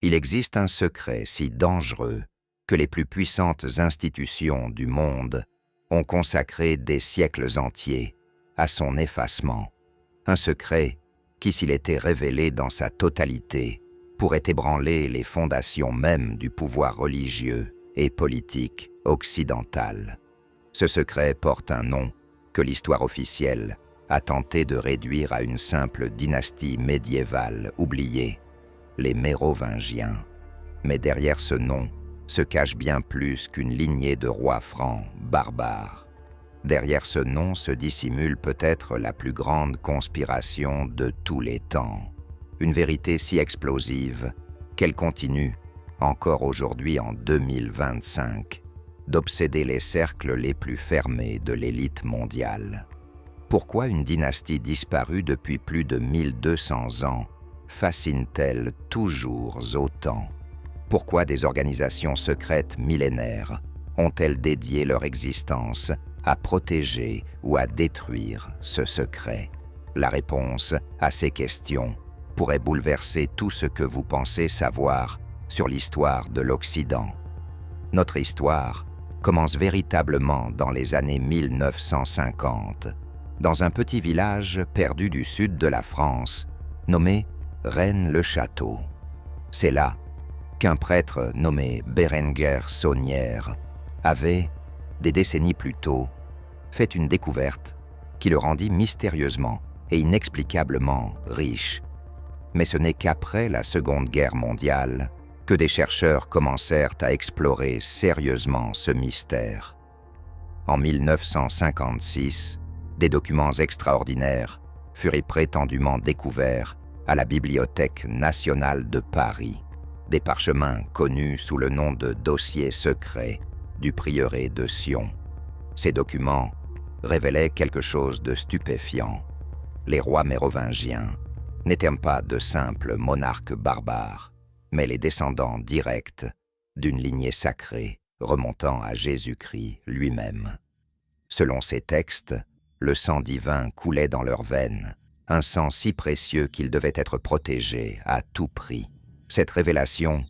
Il existe un secret si dangereux que les plus puissantes institutions du monde ont consacré des siècles entiers à son effacement. Un secret qui, s'il était révélé dans sa totalité, pourrait ébranler les fondations mêmes du pouvoir religieux et politique occidental. Ce secret porte un nom que l'histoire officielle a tenté de réduire à une simple dynastie médiévale oubliée, les Mérovingiens. Mais derrière ce nom se cache bien plus qu'une lignée de rois francs barbares. Derrière ce nom se dissimule peut-être la plus grande conspiration de tous les temps. Une vérité si explosive qu'elle continue, encore aujourd'hui en 2025, d'obséder les cercles les plus fermés de l'élite mondiale. Pourquoi une dynastie disparue depuis plus de 1200 ans fascine-t-elle toujours autant? Pourquoi des organisations secrètes millénaires ont-elles dédié leur existence à protéger ou à détruire ce secret? La réponse à ces questions pourrait bouleverser tout ce que vous pensez savoir sur l'histoire de l'Occident. Notre histoire commence véritablement dans les années 1950, dans un petit village perdu du sud de la France, nommé Rennes-le-Château. C'est là qu'un prêtre nommé Berenguer Saunière avait, des décennies plus tôt, fait une découverte qui le rendit mystérieusement et inexplicablement riche. Mais ce n'est qu'après la Seconde Guerre mondiale que des chercheurs commencèrent à explorer sérieusement ce mystère. En 1956, des documents extraordinaires furent prétendument découverts à la Bibliothèque nationale de Paris, des parchemins connus sous le nom de dossiers secrets du prieuré de Sion. Ces documents révélaient quelque chose de stupéfiant. Les rois mérovingiens n'étaient pas de simples monarques barbares, mais les descendants directs d'une lignée sacrée remontant à Jésus-Christ lui-même. Selon ces textes, le sang divin coulait dans leurs veines, un sang si précieux qu'il devait être protégé à tout prix. Cette révélation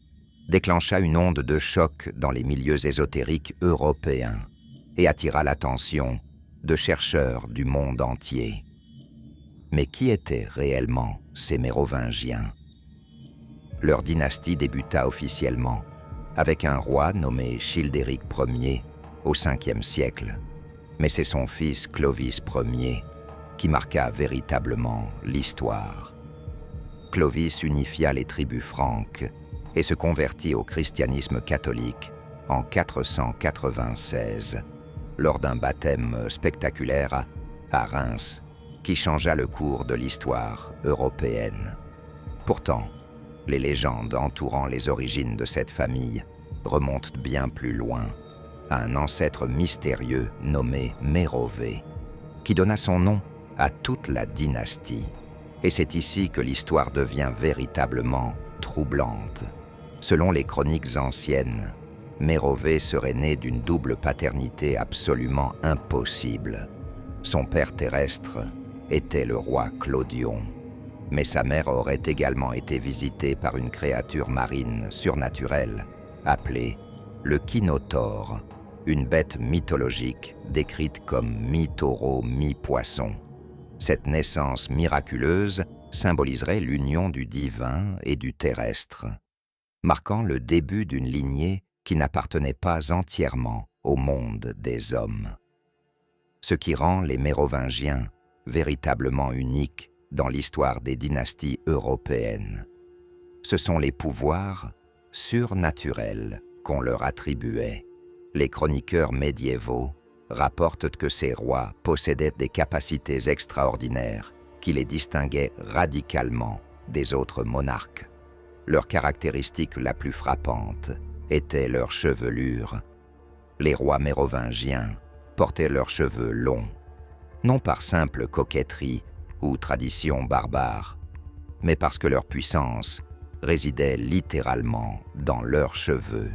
déclencha une onde de choc dans les milieux ésotériques européens et attira l'attention de chercheurs du monde entier. Mais qui étaient réellement ces Mérovingiens? Leur dynastie débuta officiellement avec un roi nommé Childéric Ier au Ve siècle, mais c'est son fils Clovis Ier qui marqua véritablement l'histoire. Clovis unifia les tribus franques et se convertit au christianisme catholique en 496, lors d'un baptême spectaculaire à Reims qui changea le cours de l'histoire européenne. Pourtant, les légendes entourant les origines de cette famille remontent bien plus loin, à un ancêtre mystérieux nommé Mérové, qui donna son nom à toute la dynastie. Et c'est ici que l'histoire devient véritablement troublante. Selon les chroniques anciennes, Mérové serait né d'une double paternité absolument impossible. Son père terrestre était le roi Clodion, mais sa mère aurait également été visitée par une créature marine surnaturelle, appelée le Kinotaure, une bête mythologique décrite comme mi-taureau, mi-poisson. Cette naissance miraculeuse symboliserait l'union du divin et du terrestre, marquant le début d'une lignée qui n'appartenait pas entièrement au monde des hommes. Ce qui rend les Mérovingiens véritablement uniques dans l'histoire des dynasties européennes. Ce sont les pouvoirs surnaturels qu'on leur attribuait. Les chroniqueurs médiévaux rapportent que ces rois possédaient des capacités extraordinaires qui les distinguaient radicalement des autres monarques. Leur caractéristique la plus frappante était leur chevelure. Les rois mérovingiens portaient leurs cheveux longs, non par simple coquetterie ou tradition barbare, mais parce que leur puissance résidait littéralement dans leurs cheveux.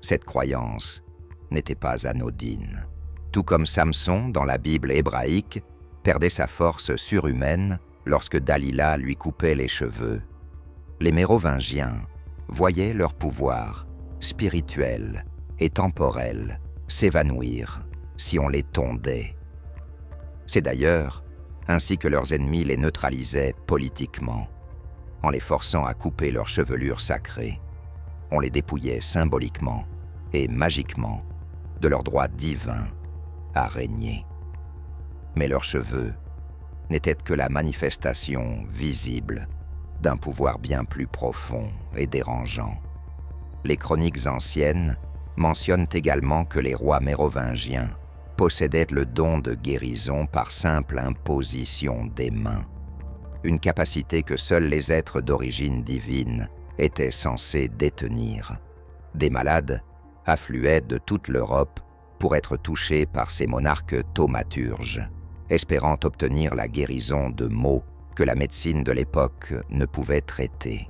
Cette croyance n'était pas anodine. Tout comme Samson dans la Bible hébraïque perdait sa force surhumaine lorsque Dalila lui coupait les cheveux, les Mérovingiens voyaient leur pouvoir, spirituel et temporel, s'évanouir si on les tondait. C'est d'ailleurs ainsi que leurs ennemis les neutralisaient politiquement, en les forçant à couper leur chevelure sacrée. On les dépouillait symboliquement et magiquement de leur droit divin à régner. Mais leurs cheveux n'étaient que la manifestation visible d'un pouvoir bien plus profond et dérangeant. Les chroniques anciennes mentionnent également que les rois mérovingiens possédaient le don de guérison par simple imposition des mains, une capacité que seuls les êtres d'origine divine étaient censés détenir. Des malades affluaient de toute l'Europe pour être touchés par ces monarques thaumaturges, espérant obtenir la guérison de maux que la médecine de l'époque ne pouvait traiter.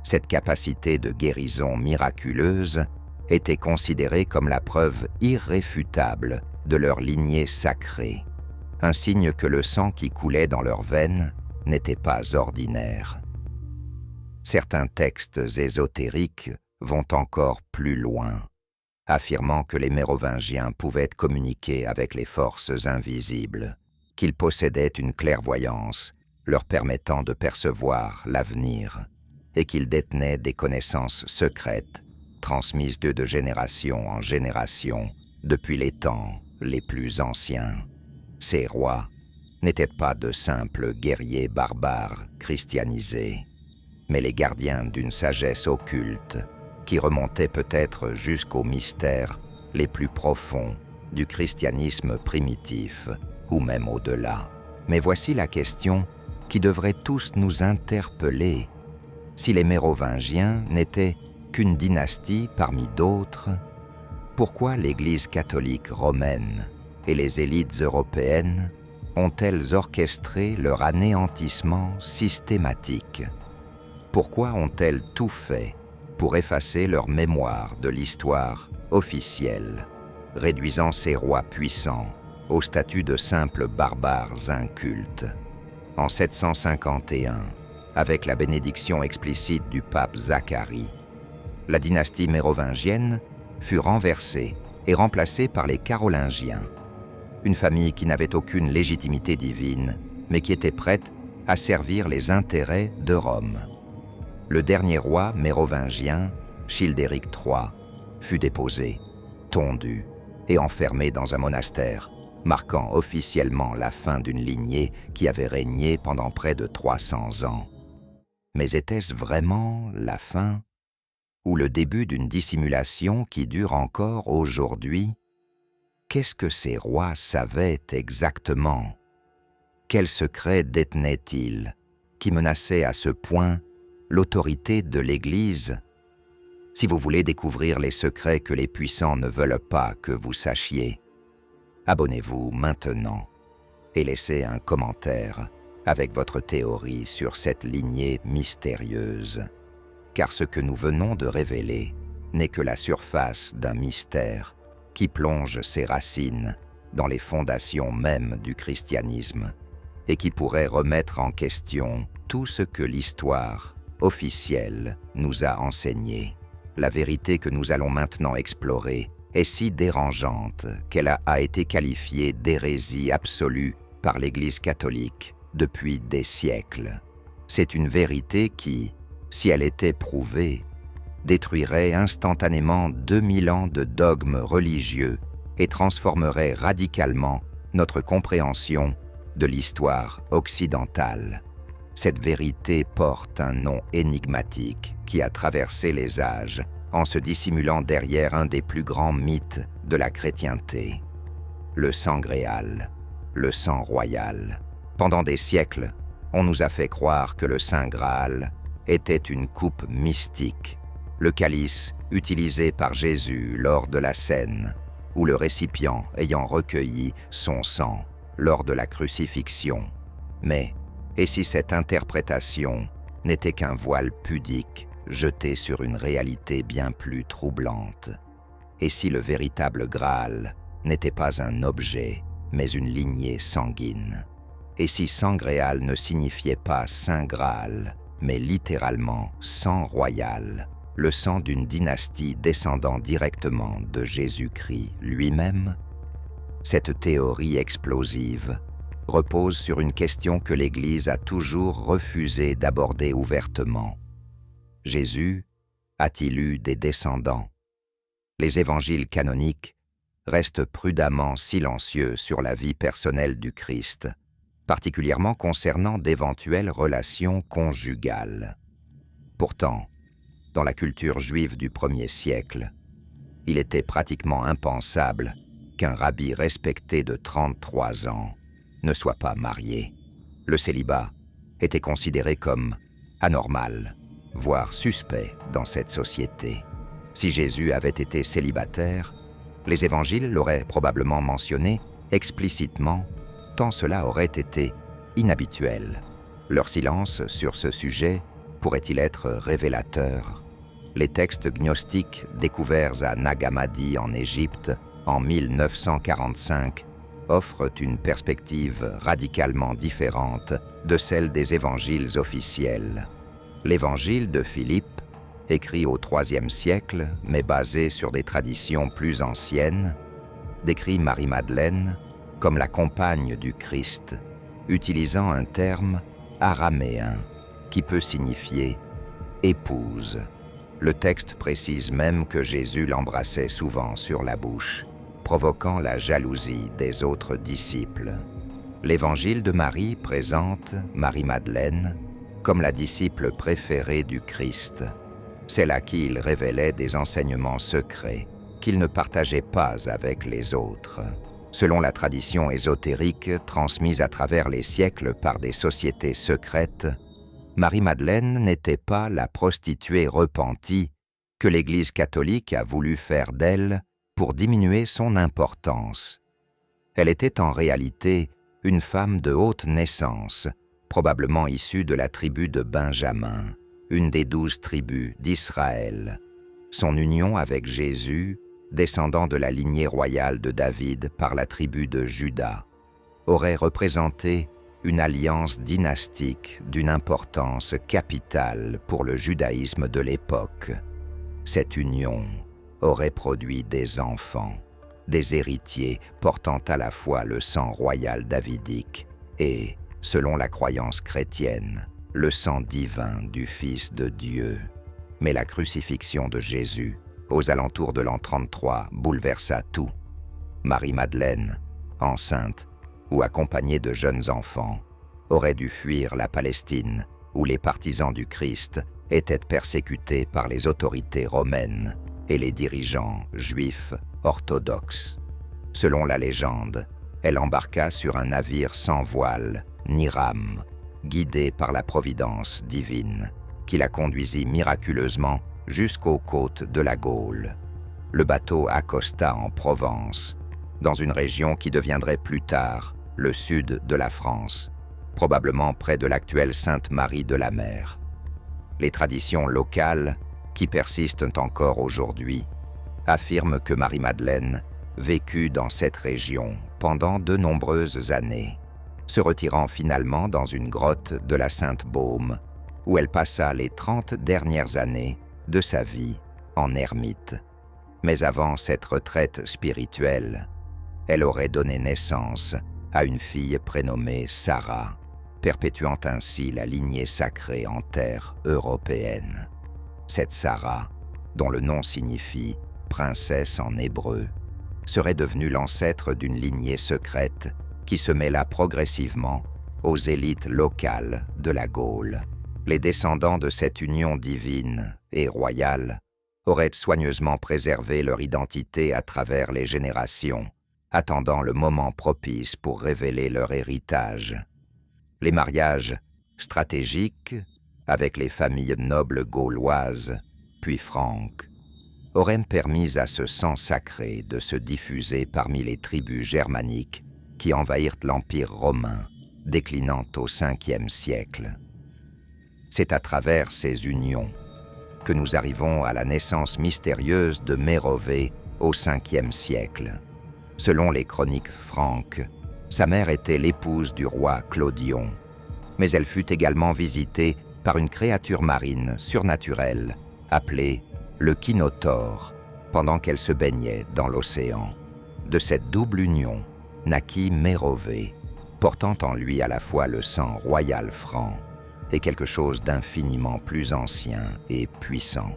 Cette capacité de guérison miraculeuse était considérée comme la preuve irréfutable de leur lignée sacrée, un signe que le sang qui coulait dans leurs veines n'était pas ordinaire. Certains textes ésotériques vont encore plus loin, affirmant que les Mérovingiens pouvaient communiquer avec les forces invisibles, qu'ils possédaient une clairvoyance leur permettant de percevoir l'avenir, et qu'ils détenaient des connaissances secrètes transmises d'eux de génération en génération depuis les temps les plus anciens. Ces rois n'étaient pas de simples guerriers barbares christianisés, mais les gardiens d'une sagesse occulte qui remontait peut-être jusqu'aux mystères les plus profonds du christianisme primitif ou même au-delà. Mais voici la question qui devrait tous nous interpeller. Si les Mérovingiens n'étaient qu'une dynastie parmi d'autres, pourquoi l'Église catholique romaine et les élites européennes ont-elles orchestré leur anéantissement systématique? Pourquoi ont-elles tout fait pour effacer leur mémoire de l'histoire officielle, réduisant ces rois puissants au statut de simples barbares incultes? En 751, avec la bénédiction explicite du pape Zacharie, la dynastie mérovingienne fut renversée et remplacée par les Carolingiens, une famille qui n'avait aucune légitimité divine, mais qui était prête à servir les intérêts de Rome. Le dernier roi mérovingien, Childéric III, fut déposé, tondu et enfermé dans un monastère, marquant officiellement la fin d'une lignée qui avait régné pendant près de 300 ans. Mais était-ce vraiment la fin, ou le début d'une dissimulation qui dure encore aujourd'hui? Qu'est-ce que ces rois savaient exactement? Quels secrets détenaient-ils qui menaçaient à ce point l'autorité de l'Église? Si vous voulez découvrir les secrets que les puissants ne veulent pas que vous sachiez, abonnez-vous maintenant et laissez un commentaire avec votre théorie sur cette lignée mystérieuse, car ce que nous venons de révéler n'est que la surface d'un mystère qui plonge ses racines dans les fondations mêmes du christianisme et qui pourrait remettre en question tout ce que l'histoire officielle nous a enseigné. La vérité que nous allons maintenant explorer est si dérangeante qu'elle a été qualifiée d'hérésie absolue par l'Église catholique depuis des siècles. C'est une vérité qui, si elle était prouvée, détruirait instantanément 2000 ans de dogmes religieux et transformerait radicalement notre compréhension de l'histoire occidentale. Cette vérité porte un nom énigmatique qui a traversé les âges en se dissimulant derrière un des plus grands mythes de la chrétienté, le Sangréal, le sang royal. Pendant des siècles, on nous a fait croire que le Saint Graal était une coupe mystique, le calice utilisé par Jésus lors de la scène, ou le récipient ayant recueilli son sang lors de la crucifixion. Mais, et si cette interprétation n'était qu'un voile pudique jeté sur une réalité bien plus troublante? Et si le véritable Graal n'était pas un objet, mais une lignée sanguine? Et si Sangréal ne signifiait pas Saint Graal, mais littéralement sang royal, le sang d'une dynastie descendant directement de Jésus-Christ lui-même? Cette théorie explosive repose sur une question que l'Église a toujours refusé d'aborder ouvertement. Jésus a-t-il eu des descendants? Les évangiles canoniques restent prudemment silencieux sur la vie personnelle du Christ, particulièrement concernant d'éventuelles relations conjugales. Pourtant, dans la culture juive du 1er siècle, il était pratiquement impensable qu'un rabbi respecté de 33 ans ne soit pas marié. Le célibat était considéré comme anormal, voire suspect dans cette société. Si Jésus avait été célibataire, les évangiles l'auraient probablement mentionné explicitement, tant cela aurait été inhabituel. Leur silence sur ce sujet pourrait-il être révélateur? Les textes gnostiques découverts à Nag Hammadi en Égypte en 1945 offrent une perspective radicalement différente de celle des évangiles officiels. L'évangile de Philippe, écrit au IIIe siècle, mais basé sur des traditions plus anciennes, décrit Marie-Madeleine comme la compagne du Christ, utilisant un terme araméen qui peut signifier « épouse ». Le texte précise même que Jésus l'embrassait souvent sur la bouche, provoquant la jalousie des autres disciples. L'évangile de Marie présente Marie-Madeleine comme la disciple préférée du Christ, celle à qui il révélait des enseignements secrets qu'il ne partageait pas avec les autres. Selon la tradition ésotérique transmise à travers les siècles par des sociétés secrètes, Marie-Madeleine n'était pas la prostituée repentie que l'Église catholique a voulu faire d'elle pour diminuer son importance. Elle était en réalité une femme de haute naissance, probablement issue de la tribu de Benjamin, une des 12 tribus d'Israël. Son union avec Jésus, descendant de la lignée royale de David par la tribu de Juda, aurait représenté une alliance dynastique d'une importance capitale pour le judaïsme de l'époque. Cette union aurait produit des enfants, des héritiers portant à la fois le sang royal davidique et, selon la croyance chrétienne, le sang divin du Fils de Dieu. Mais la crucifixion de Jésus, aux alentours de l'an 33, bouleversa tout. Marie-Madeleine, enceinte ou accompagnée de jeunes enfants, aurait dû fuir la Palestine, où les partisans du Christ étaient persécutés par les autorités romaines et les dirigeants juifs orthodoxes. Selon la légende, elle embarqua sur un navire sans voile, ni rame, guidé par la providence divine, qui la conduisit miraculeusement jusqu'aux côtes de la Gaule. Le bateau accosta en Provence, dans une région qui deviendrait plus tard le sud de la France, probablement près de l'actuelle Sainte-Marie de la Mer. Les traditions locales, qui persistent encore aujourd'hui, affirment que Marie-Madeleine vécut dans cette région pendant de nombreuses années, se retirant finalement dans une grotte de la Sainte-Baume, où elle passa les 30 dernières années de sa vie en ermite. Mais avant cette retraite spirituelle, elle aurait donné naissance à une fille prénommée Sarah, perpétuant ainsi la lignée sacrée en terre européenne. Cette Sarah, dont le nom signifie « princesse » en hébreu, serait devenue l'ancêtre d'une lignée secrète qui se mêla progressivement aux élites locales de la Gaule. Les descendants de cette union divine et royale auraient soigneusement préservé leur identité à travers les générations, attendant le moment propice pour révéler leur héritage. Les mariages stratégiques avec les familles nobles gauloises, puis franques, auraient permis à ce sang sacré de se diffuser parmi les tribus germaniques qui envahirent l'Empire romain, déclinant au Ve siècle. C'est à travers ces unions que nous arrivons à la naissance mystérieuse de Mérové au Ve siècle. Selon les chroniques franques, sa mère était l'épouse du roi Clodion, mais elle fut également visitée par une créature marine surnaturelle appelée le Kinotaure, pendant qu'elle se baignait dans l'océan. De cette double union naquit Mérové, portant en lui à la fois le sang royal franc et quelque chose d'infiniment plus ancien et puissant.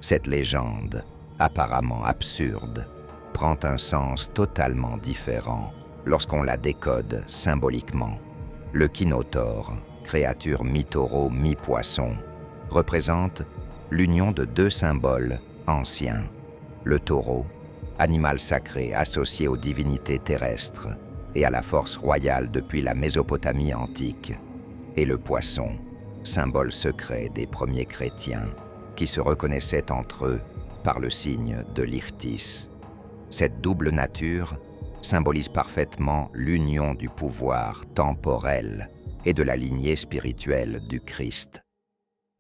Cette légende, apparemment absurde, prend un sens totalement différent lorsqu'on la décode symboliquement. Le Kinotaure, créature mi-taureau, mi-poisson, représente l'union de deux symboles anciens. Le taureau, animal sacré associé aux divinités terrestres et à la force royale depuis la Mésopotamie antique, et le poisson, symbole secret des premiers chrétiens qui se reconnaissaient entre eux par le signe de l'Ichthys. Cette double nature symbolise parfaitement l'union du pouvoir temporel et de la lignée spirituelle du Christ.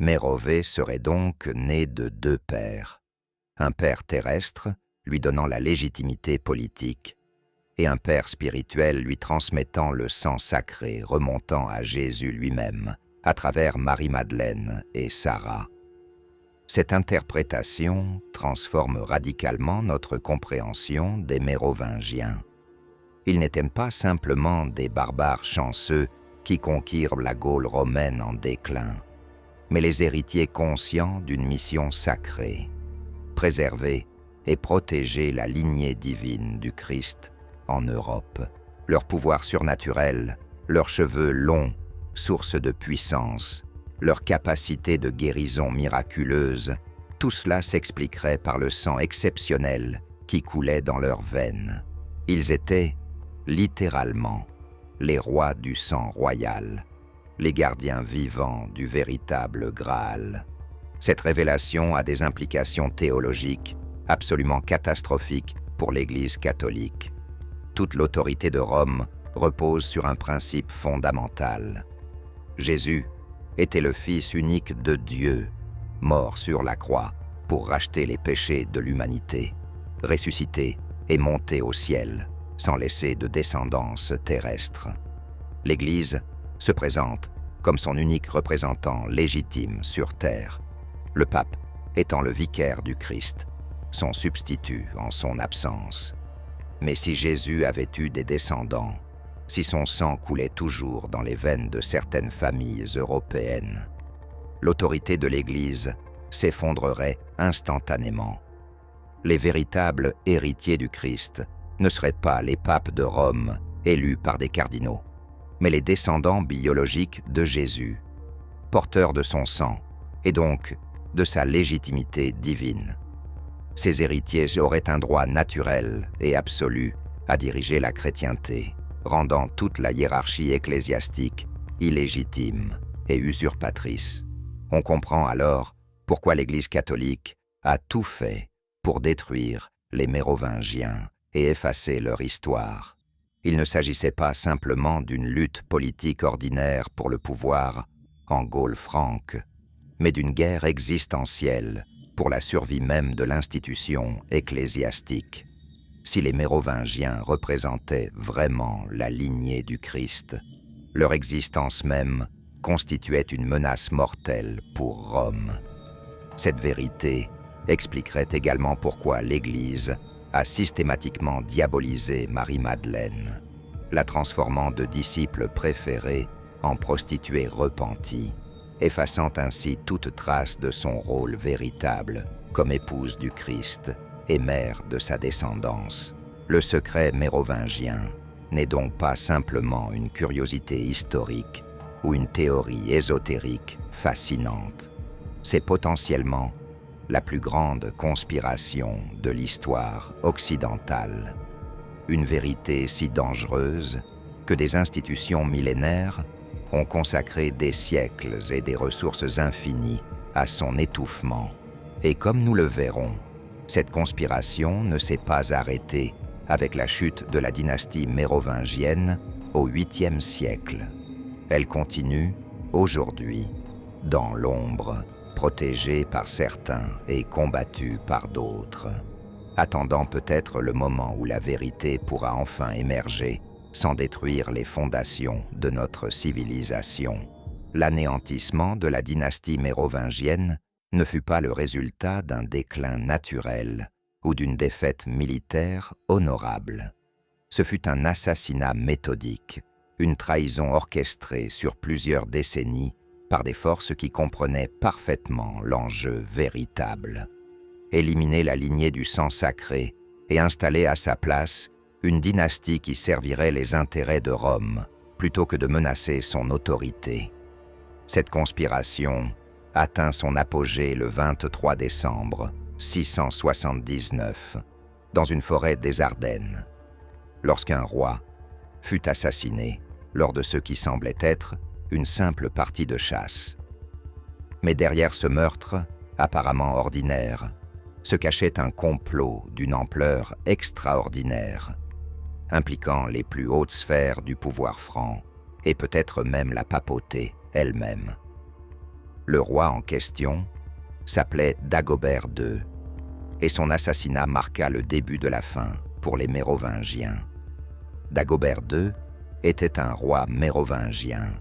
Mérové serait donc né de deux pères, un père terrestre lui donnant la légitimité politique et un père spirituel lui transmettant le sang sacré remontant à Jésus lui-même à travers Marie-Madeleine et Sarah. Cette interprétation transforme radicalement notre compréhension des Mérovingiens. Ils n'étaient pas simplement des barbares chanceux qui conquirent la Gaule romaine en déclin, mais les héritiers conscients d'une mission sacrée, préserver et protéger la lignée divine du Christ en Europe. Leur pouvoir surnaturel, leurs cheveux longs, source de puissance, leur capacité de guérison miraculeuse, tout cela s'expliquerait par le sang exceptionnel qui coulait dans leurs veines. Ils étaient, littéralement, les rois du sang royal, les gardiens vivants du véritable Graal. Cette révélation a des implications théologiques absolument catastrophiques pour l'Église catholique. Toute l'autorité de Rome repose sur un principe fondamental. Jésus était le Fils unique de Dieu, mort sur la croix pour racheter les péchés de l'humanité, ressuscité et monté au ciel sans laisser de descendance terrestre. L'Église se présente comme son unique représentant légitime sur terre, le pape étant le vicaire du Christ, son substitut en son absence. Mais si Jésus avait eu des descendants, si son sang coulait toujours dans les veines de certaines familles européennes, l'autorité de l'Église s'effondrerait instantanément. Les véritables héritiers du Christ ne seraient pas les papes de Rome élus par des cardinaux, mais les descendants biologiques de Jésus, porteurs de son sang et donc de sa légitimité divine. Ces héritiers auraient un droit naturel et absolu à diriger la chrétienté, rendant toute la hiérarchie ecclésiastique illégitime et usurpatrice. On comprend alors pourquoi l'Église catholique a tout fait pour détruire les Mérovingiens et effacer leur histoire. Il ne s'agissait pas simplement d'une lutte politique ordinaire pour le pouvoir en Gaule franque, mais d'une guerre existentielle pour la survie même de l'institution ecclésiastique. Si les Mérovingiens représentaient vraiment la lignée du Christ, leur existence même constituait une menace mortelle pour Rome. Cette vérité expliquerait également pourquoi l'Église a systématiquement diabolisé Marie-Madeleine, la transformant de disciple préféré en prostituée repentie, effaçant ainsi toute trace de son rôle véritable comme épouse du Christ et mère de sa descendance. Le secret mérovingien n'est donc pas simplement une curiosité historique ou une théorie ésotérique fascinante. C'est potentiellement la plus grande conspiration de l'histoire occidentale. Une vérité si dangereuse que des institutions millénaires ont consacré des siècles et des ressources infinies à son étouffement. Et comme nous le verrons, cette conspiration ne s'est pas arrêtée avec la chute de la dynastie mérovingienne au 8e siècle. Elle continue aujourd'hui, dans l'ombre, protégée par certains et combattue par d'autres, attendant peut-être le moment où la vérité pourra enfin émerger sans détruire les fondations de notre civilisation. L'anéantissement de la dynastie mérovingienne ne fut pas le résultat d'un déclin naturel ou d'une défaite militaire honorable. Ce fut un assassinat méthodique, une trahison orchestrée sur plusieurs décennies par des forces qui comprenaient parfaitement l'enjeu véritable. Éliminer la lignée du sang sacré et installer à sa place une dynastie qui servirait les intérêts de Rome plutôt que de menacer son autorité. Cette conspiration atteint son apogée le 23 décembre 679 dans une forêt des Ardennes, lorsqu'un roi fut assassiné lors de ce qui semblait être une simple partie de chasse. Mais derrière ce meurtre, apparemment ordinaire, se cachait un complot d'une ampleur extraordinaire, impliquant les plus hautes sphères du pouvoir franc et peut-être même la papauté elle-même. Le roi en question s'appelait Dagobert II, et son assassinat marqua le début de la fin pour les Mérovingiens. Dagobert II était un roi mérovingien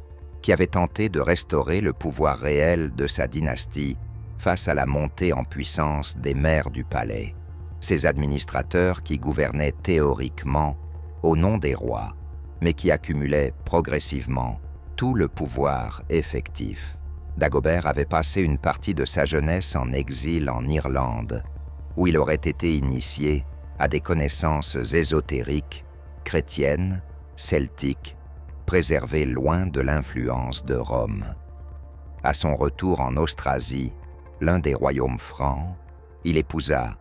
qui avait tenté de restaurer le pouvoir réel de sa dynastie face à la montée en puissance des maires du palais, ces administrateurs qui gouvernaient théoriquement au nom des rois, mais qui accumulaient progressivement tout le pouvoir effectif. Dagobert avait passé une partie de sa jeunesse en exil en Irlande, où il aurait été initié à des connaissances ésotériques, chrétiennes, celtiques, préservées loin de l'influence de Rome. À son retour en Austrasie, l'un des royaumes francs, il épousa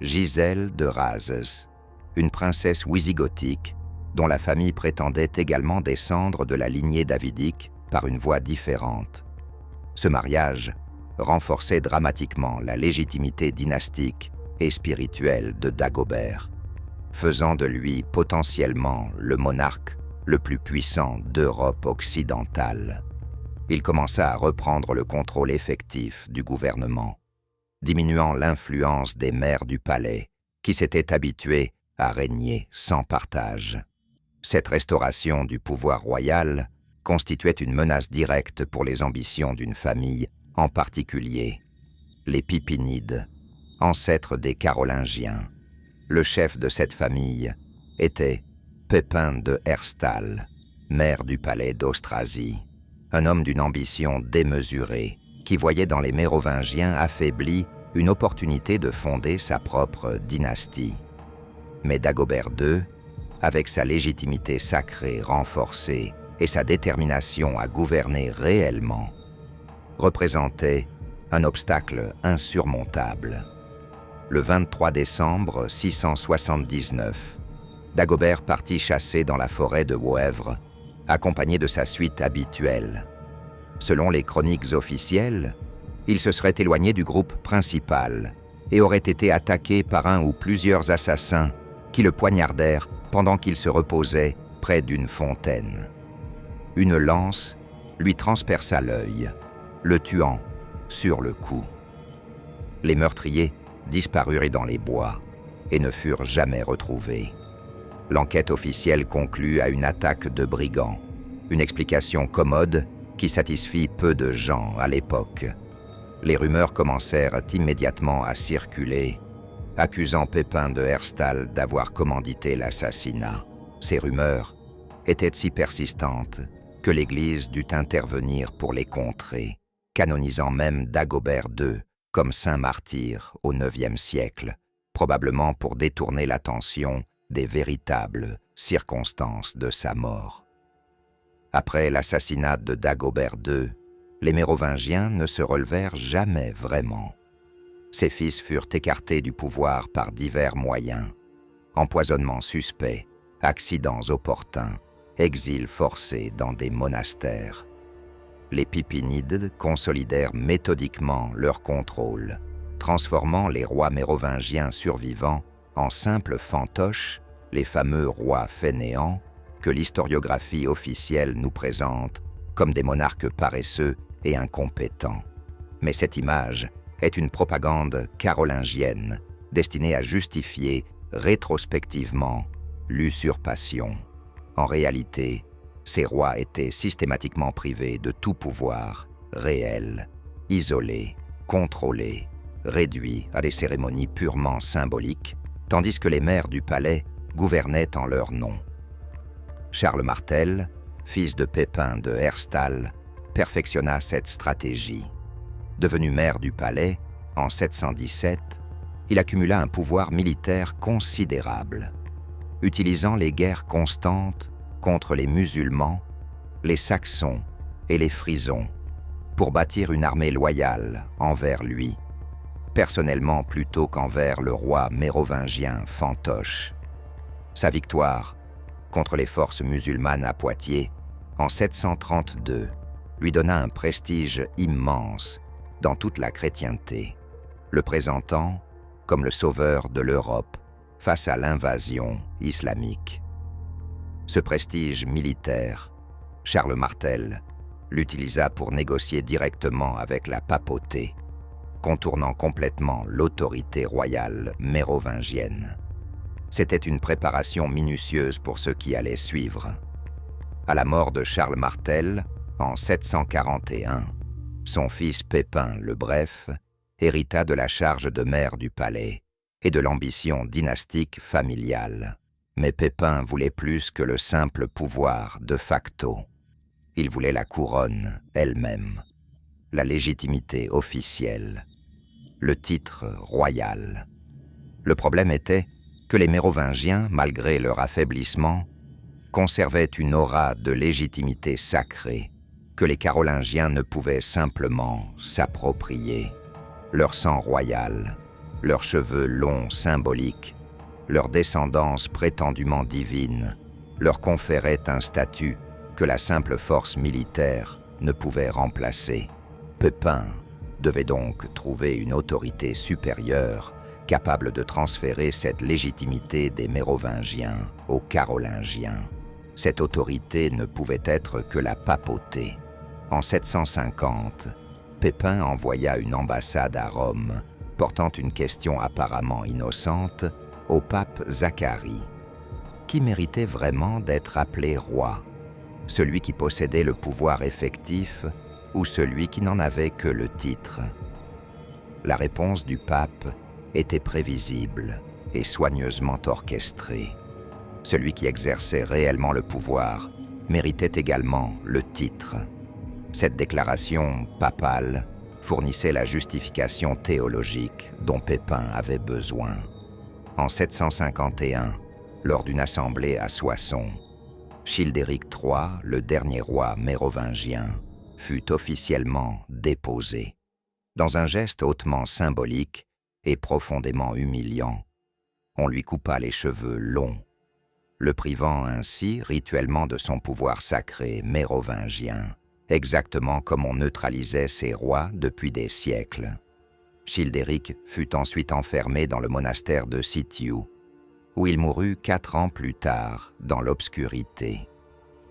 Gisèle de Razes, une princesse wisigothique dont la famille prétendait également descendre de la lignée davidique par une voie différente. Ce mariage renforçait dramatiquement la légitimité dynastique et spirituelle de Dagobert, faisant de lui potentiellement le monarque le plus puissant d'Europe occidentale. Il commença à reprendre le contrôle effectif du gouvernement, diminuant l'influence des maires du palais qui s'étaient habitués à régner sans partage. Cette restauration du pouvoir royal constituait une menace directe pour les ambitions d'une famille, en particulier les Pipinides, ancêtres des Carolingiens. Le chef de cette famille était Pépin de Herstal, maire du palais d'Austrasie, un homme d'une ambition démesurée qui voyait dans les Mérovingiens affaiblis une opportunité de fonder sa propre dynastie. Mais Dagobert II, avec sa légitimité sacrée renforcée et sa détermination à gouverner réellement, représentait un obstacle insurmontable. Le 23 décembre 679, Dagobert partit chasser dans la forêt de Woèvre, accompagné de sa suite habituelle. Selon les chroniques officielles, il se serait éloigné du groupe principal et aurait été attaqué par un ou plusieurs assassins qui le poignardèrent pendant qu'il se reposait près d'une fontaine. Une lance lui transperça l'œil, le tuant sur le coup. Les meurtriers disparurent dans les bois et ne furent jamais retrouvés. L'enquête officielle conclut à une attaque de brigands, une explication commode qui satisfit peu de gens à l'époque. Les rumeurs commencèrent immédiatement à circuler, accusant Pépin de Herstal d'avoir commandité l'assassinat. Ces rumeurs étaient si persistantes que l'Église dut intervenir pour les contrer, canonisant même Dagobert II comme saint martyr au IXe siècle, probablement pour détourner l'attention des véritables circonstances de sa mort. Après l'assassinat de Dagobert II, les Mérovingiens ne se relevèrent jamais vraiment. Ses fils furent écartés du pouvoir par divers moyens: empoisonnement suspect, accidents opportuns, exil forcé dans des monastères. Les Pipinides consolidèrent méthodiquement leur contrôle, transformant les rois mérovingiens survivants en simples fantoches, les fameux rois fainéants que l'historiographie officielle nous présente comme des monarques paresseux et incompétents. Mais cette image est une propagande carolingienne destinée à justifier rétrospectivement l'usurpation. En réalité, ces rois étaient systématiquement privés de tout pouvoir, réel, isolés contrôlés, réduits à des cérémonies purement symboliques, tandis que les maires du palais gouvernaient en leur nom. Charles Martel, fils de Pépin de Herstal, perfectionna cette stratégie. Devenu maire du palais, en 717, il accumula un pouvoir militaire considérable. Utilisant les guerres constantes contre les musulmans, les Saxons et les Frisons, pour bâtir une armée loyale envers lui, personnellement plutôt qu'envers le roi mérovingien Fantoche. Sa victoire contre les forces musulmanes à Poitiers, en 732, lui donna un prestige immense dans toute la chrétienté, le présentant comme le sauveur de l'Europe face à l'invasion islamique. Ce prestige militaire, Charles Martel l'utilisa pour négocier directement avec la papauté, contournant complètement l'autorité royale mérovingienne. C'était une préparation minutieuse pour ce qui allait suivre. À la mort de Charles Martel, en 741, son fils Pépin le Bref hérita de la charge de maire du palais et de l'ambition dynastique familiale. Mais Pépin voulait plus que le simple pouvoir de facto. Il voulait la couronne elle-même, la légitimité officielle, le titre royal. Le problème était que les Mérovingiens, malgré leur affaiblissement, conservaient une aura de légitimité sacrée que les Carolingiens ne pouvaient simplement s'approprier. Leur sang royal, leurs cheveux longs symboliques, leur descendance prétendument divine, leur conférait un statut que la simple force militaire ne pouvait remplacer. Pépin devait donc trouver une autorité supérieure capable de transférer cette légitimité des Mérovingiens aux Carolingiens. Cette autorité ne pouvait être que la papauté. En 750, Pépin envoya une ambassade à Rome, portant une question apparemment innocente au pape Zacharie. Qui méritait vraiment d'être appelé roi? Celui qui possédait le pouvoir effectif ou celui qui n'en avait que le titre? La réponse du pape était prévisible et soigneusement orchestrée. Celui qui exerçait réellement le pouvoir méritait également le titre. Cette déclaration papale fournissait la justification théologique dont Pépin avait besoin. En 751, lors d'une assemblée à Soissons, Childéric III, le dernier roi mérovingien, fut officiellement déposé. Dans un geste hautement symbolique et profondément humiliant, on lui coupa les cheveux longs, le privant ainsi rituellement de son pouvoir sacré mérovingien, exactement comme on neutralisait ses rois depuis des siècles. Childéric fut ensuite enfermé dans le monastère de Sitiu, où il mourut 4 ans plus tard, dans l'obscurité.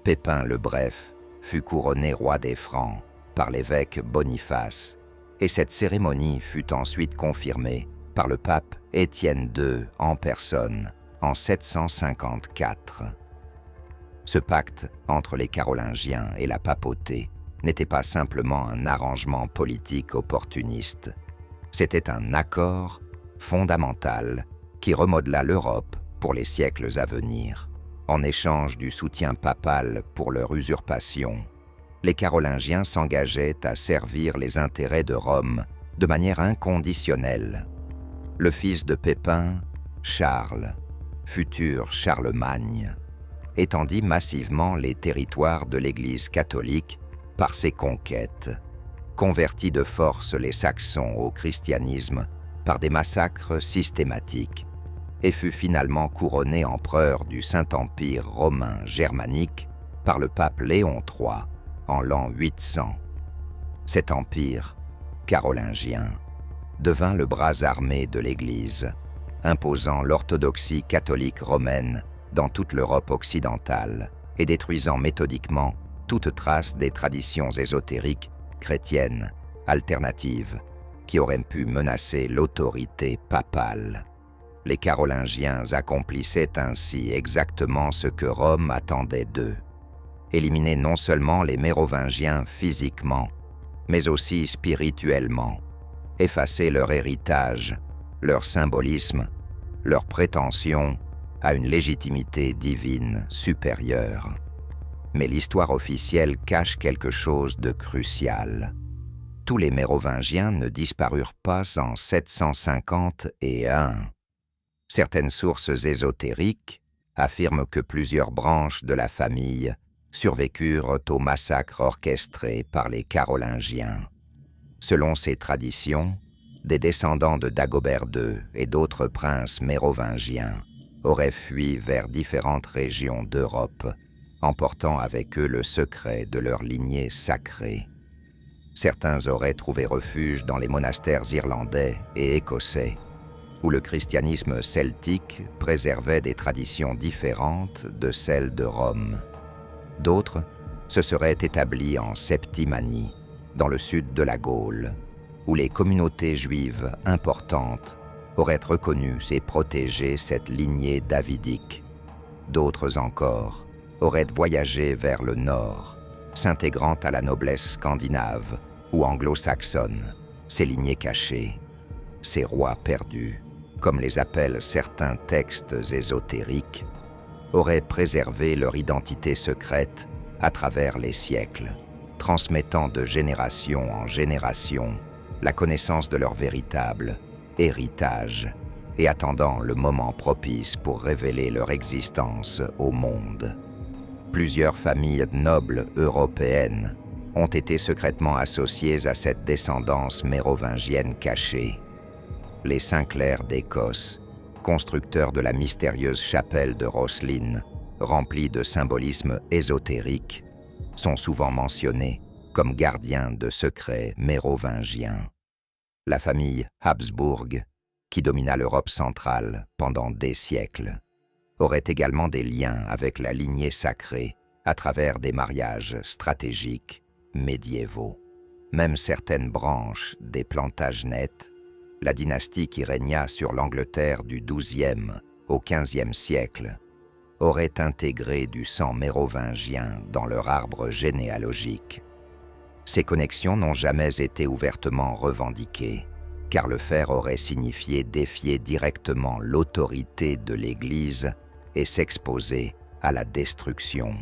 Pépin le Bref fut couronné roi des Francs par l'évêque Boniface, et cette cérémonie fut ensuite confirmée par le pape Étienne II en personne en 754. Ce pacte entre les Carolingiens et la papauté n'était pas simplement un arrangement politique opportuniste. C'était un accord fondamental qui remodela l'Europe pour les siècles à venir. En échange du soutien papal pour leur usurpation, les Carolingiens s'engageaient à servir les intérêts de Rome de manière inconditionnelle. Le fils de Pépin, Charles, futur Charlemagne, étendit massivement les territoires de l'Église catholique par ses conquêtes, convertit de force les Saxons au christianisme par des massacres systématiques, et fut finalement couronné empereur du Saint-Empire romain germanique par le pape Léon III en l'an 800. Cet empire carolingien devint le bras armé de l'Église, imposant l'orthodoxie catholique romaine dans toute l'Europe occidentale et détruisant méthodiquement toute trace des traditions ésotériques chrétiennes alternatives qui auraient pu menacer l'autorité papale. Les Carolingiens accomplissaient ainsi exactement ce que Rome attendait d'eux: éliminer non seulement les Mérovingiens physiquement, mais aussi spirituellement, effacer leur héritage, leur symbolisme, leur prétention à une légitimité divine supérieure. Mais l'histoire officielle cache quelque chose de crucial. Tous les Mérovingiens ne disparurent pas en 751. Certaines sources ésotériques affirment que plusieurs branches de la famille survécurent au massacre orchestré par les Carolingiens. Selon ces traditions, des descendants de Dagobert II et d'autres princes mérovingiens auraient fui vers différentes régions d'Europe, emportant avec eux le secret de leur lignée sacrée. Certains auraient trouvé refuge dans les monastères irlandais et écossais, où le christianisme celtique préservait des traditions différentes de celles de Rome. D'autres se seraient établis en Septimanie, dans le sud de la Gaule, où les communautés juives importantes auraient reconnu et protégé cette lignée davidique. D'autres encore auraient voyagé vers le nord, s'intégrant à la noblesse scandinave ou anglo-saxonne, ces lignées cachées, ces rois perdus, comme les appellent certains textes ésotériques, auraient préservé leur identité secrète à travers les siècles, transmettant de génération en génération la connaissance de leur véritable héritage et attendant le moment propice pour révéler leur existence au monde. Plusieurs familles nobles européennes ont été secrètement associées à cette descendance mérovingienne cachée. Les Sinclair d'Écosse, constructeurs de la mystérieuse chapelle de Rosslyn, remplie de symbolisme ésotérique, sont souvent mentionnés comme gardiens de secrets mérovingiens. La famille Habsbourg, qui domina l'Europe centrale pendant des siècles, aurait également des liens avec la lignée sacrée à travers des mariages stratégiques médiévaux. Même certaines branches des Plantagenets, la dynastie qui régna sur l'Angleterre du XIIe au XVe siècle, auraient intégré du sang mérovingien dans leur arbre généalogique. Ces connexions n'ont jamais été ouvertement revendiquées, car le faire aurait signifié défier directement l'autorité de l'Église et s'exposer à la destruction.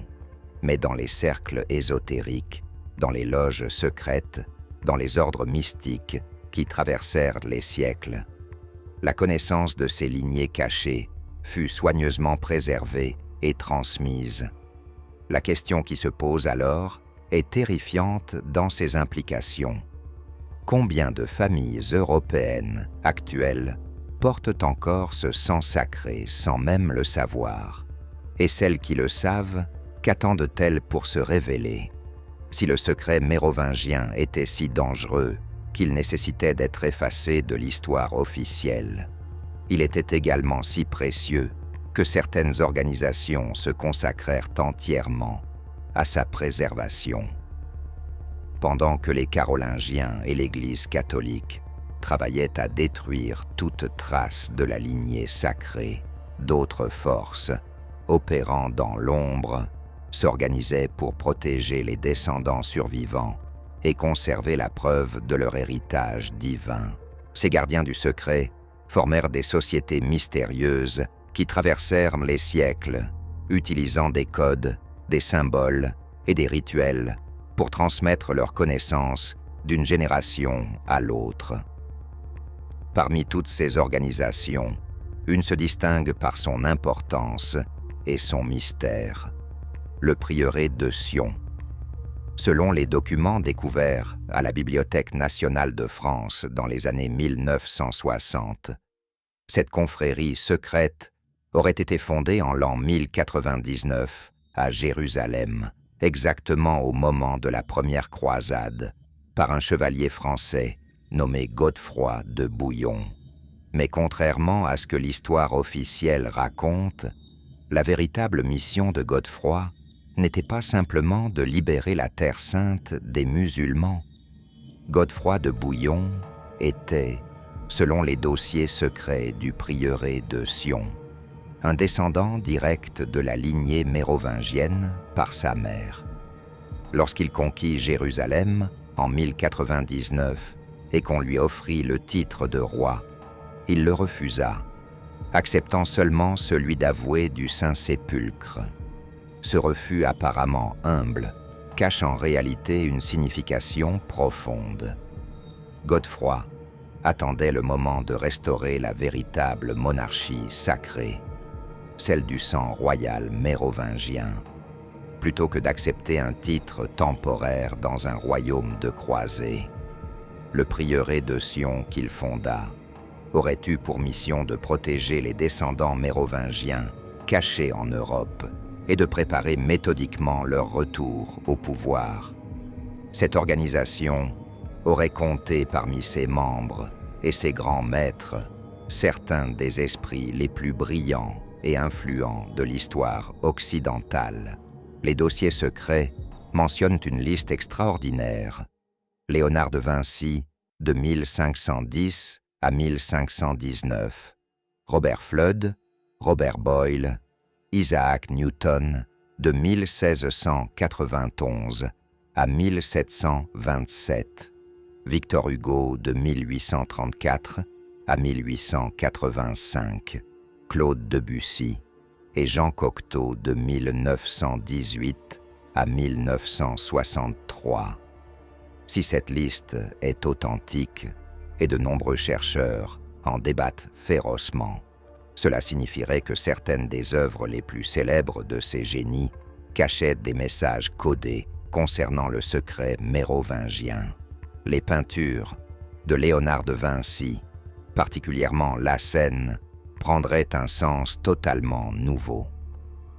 Mais dans les cercles ésotériques, dans les loges secrètes, dans les ordres mystiques qui traversèrent les siècles, la connaissance de ces lignées cachées fut soigneusement préservée et transmise. La question qui se pose alors est terrifiante dans ses implications. Combien de familles européennes actuelles portent encore ce sang sacré sans même le savoir? Et celles qui le savent, qu'attendent-elles pour se révéler? Si le secret mérovingien était si dangereux qu'il nécessitait d'être effacé de l'histoire officielle, il était également si précieux que certaines organisations se consacrèrent entièrement à sa préservation. Pendant que les Carolingiens et l'Église catholique travaillaient à détruire toute trace de la lignée sacrée, d'autres forces, opérant dans l'ombre, s'organisaient pour protéger les descendants survivants et conserver la preuve de leur héritage divin. Ces gardiens du secret formèrent des sociétés mystérieuses qui traversèrent les siècles, utilisant des codes, des symboles et des rituels pour transmettre leurs connaissances d'une génération à l'autre. Parmi toutes ces organisations, une se distingue par son importance et son mystère: le prieuré de Sion. Selon les documents découverts à la Bibliothèque nationale de France dans les années 1960, cette confrérie secrète aurait été fondée en l'an 1099 à Jérusalem, exactement au moment de la première croisade, par un chevalier français nommé Godefroy de Bouillon. Mais contrairement à ce que l'histoire officielle raconte, la véritable mission de Godefroy n'était pas simplement de libérer la Terre sainte des musulmans. Godefroy de Bouillon était, selon les dossiers secrets du prieuré de Sion, un descendant direct de la lignée mérovingienne par sa mère. Lorsqu'il conquit Jérusalem en 1099 et qu'on lui offrit le titre de roi, il le refusa, acceptant seulement celui d'avoué du Saint-Sépulcre. Ce refus apparemment humble cache en réalité une signification profonde. Godefroy attendait le moment de restaurer la véritable monarchie sacrée, celle du sang royal mérovingien, plutôt que d'accepter un titre temporaire dans un royaume de croisés. Le prieuré de Sion qu'il fonda aurait eu pour mission de protéger les descendants mérovingiens cachés en Europe et de préparer méthodiquement leur retour au pouvoir. Cette organisation aurait compté parmi ses membres et ses grands maîtres certains des esprits les plus brillants et influents de l'histoire occidentale. Les dossiers secrets mentionnent une liste extraordinaire. Léonard de Vinci, de 1510 à 1519. Robert Fludd, Robert Boyle, Isaac Newton, de 1691 à 1727. Victor Hugo, de 1834 à 1885. Claude Debussy et Jean Cocteau, de 1918 à 1963. Si cette liste est authentique, et de nombreux chercheurs en débattent férocement, cela signifierait que certaines des œuvres les plus célèbres de ces génies cachaient des messages codés concernant le secret mérovingien. Les peintures de Léonard de Vinci, particulièrement la scène, prendraient un sens totalement nouveau.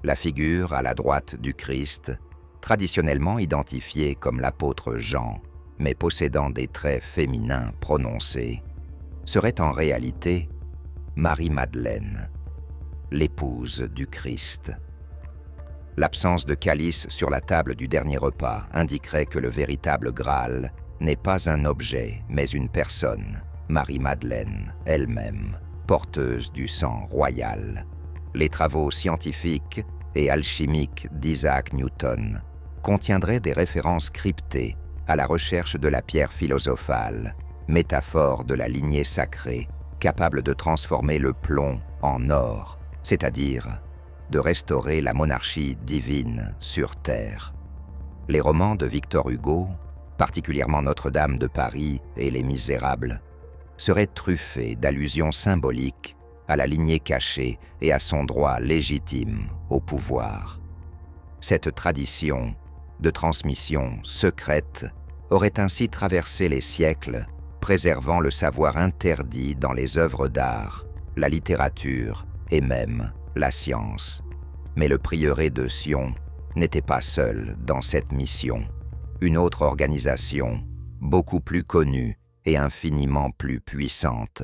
La figure à la droite du Christ, traditionnellement identifiée comme l'apôtre Jean, mais possédant des traits féminins prononcés, serait en réalité Marie-Madeleine, l'épouse du Christ. L'absence de calice sur la table du dernier repas indiquerait que le véritable Graal n'est pas un objet, mais une personne, Marie-Madeleine elle-même, porteuse du sang royal. Les travaux scientifiques et alchimiques d'Isaac Newton contiendraient des références cryptées à la recherche de la pierre philosophale, métaphore de la lignée sacrée, capable de transformer le plomb en or, c'est-à-dire de restaurer la monarchie divine sur terre. Les romans de Victor Hugo, particulièrement Notre-Dame de Paris et Les Misérables, seraient truffés d'allusions symboliques à la lignée cachée et à son droit légitime au pouvoir. Cette tradition de transmission secrète aurait ainsi traversé les siècles, préservant le savoir interdit dans les œuvres d'art, la littérature et même la science. Mais le prieuré de Sion n'était pas seul dans cette mission. Une autre organisation, beaucoup plus connue et infiniment plus puissante,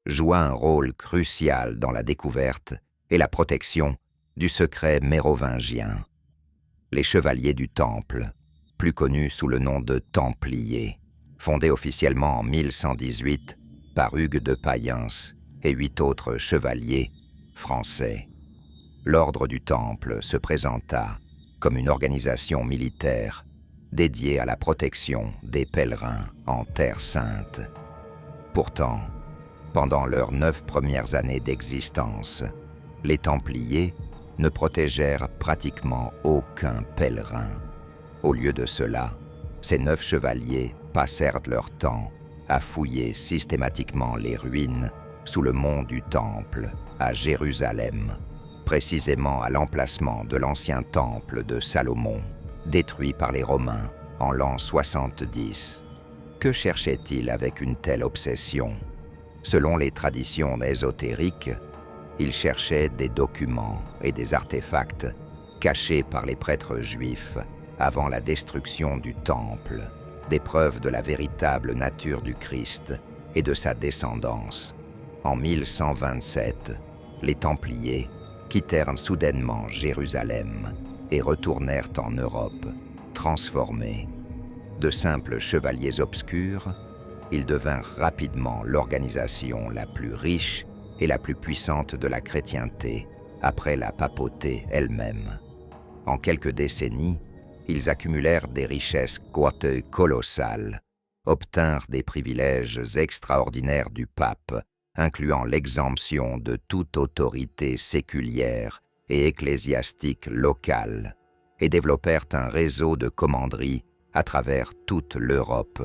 joua un rôle crucial dans la découverte et la protection du secret mérovingien. Les Chevaliers du Temple, plus connus sous le nom de Templiers, fondés officiellement en 1118 par Hugues de Payens et 8 autres chevaliers français. L'Ordre du Temple se présenta comme une organisation militaire dédiée à la protection des pèlerins en Terre Sainte. Pourtant, pendant leurs 9 premières années d'existence, les Templiers ne protégèrent pratiquement aucun pèlerin. Au lieu de cela, ces 9 chevaliers passèrent leur temps à fouiller systématiquement les ruines sous le mont du Temple, à Jérusalem, précisément à l'emplacement de l'ancien temple de Salomon, détruit par les Romains en l'an 70. Que cherchaient-ils avec une telle obsession? Selon les traditions ésotériques, ils cherchaient des documents et des artefacts cachés par les prêtres juifs avant la destruction du temple, des preuves de la véritable nature du Christ et de sa descendance. En 1127, les Templiers quittèrent soudainement Jérusalem et retournèrent en Europe, transformés. De simples chevaliers obscurs, ils devinrent rapidement l'organisation la plus riche et la plus puissante de la chrétienté, après la papauté elle-même. En quelques décennies, ils accumulèrent des richesses colossales, obtinrent des privilèges extraordinaires du pape, incluant l'exemption de toute autorité séculière et ecclésiastique locale, et développèrent un réseau de commanderies à travers toute l'Europe.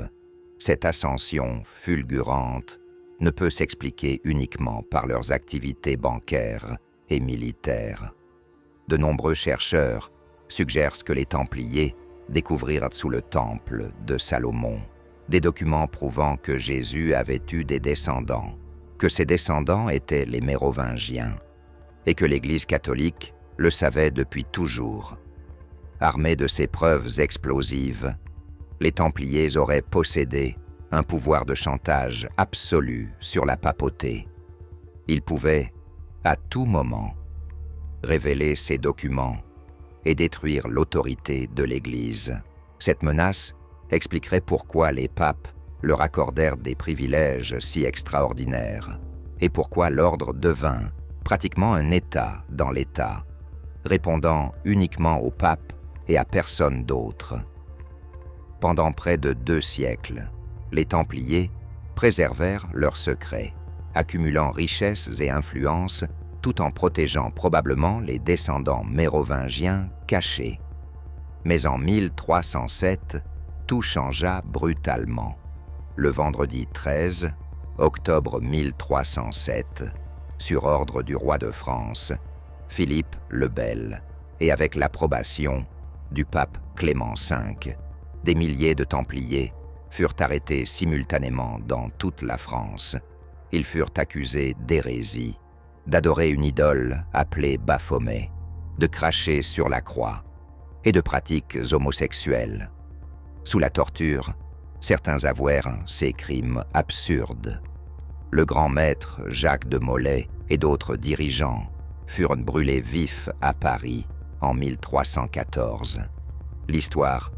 Cette ascension fulgurante ne peut s'expliquer uniquement par leurs activités bancaires et militaires. De nombreux chercheurs suggèrent que les Templiers découvrirent sous le temple de Salomon des documents prouvant que Jésus avait eu des descendants, que ces descendants étaient les Mérovingiens, et que l'Église catholique le savait depuis toujours. Armés de ces preuves explosives, les Templiers auraient possédé un pouvoir de chantage absolu sur la papauté. Ils pouvaient, à tout moment, révéler ces documents et détruire l'autorité de l'Église. Cette menace expliquerait pourquoi les papes leur accordèrent des privilèges si extraordinaires et pourquoi l'ordre devint pratiquement un État dans l'État, répondant uniquement au pape et à personne d'autre. Pendant près de 2 siècles, les Templiers préservèrent leurs secrets, accumulant richesses et influences tout en protégeant probablement les descendants mérovingiens cachés. Mais en 1307, tout changea brutalement. Le vendredi 13 octobre 1307, sur ordre du roi de France, Philippe le Bel, et avec l'approbation du pape Clément V, des milliers de Templiers furent arrêtés simultanément dans toute la France. Ils furent accusés d'hérésie, d'adorer une idole appelée Baphomet, de cracher sur la croix et de pratiques homosexuelles. Sous la torture, certains avouèrent ces crimes absurdes. Le grand maître Jacques de Molay et d'autres dirigeants furent brûlés vifs à Paris en 1314. L'histoire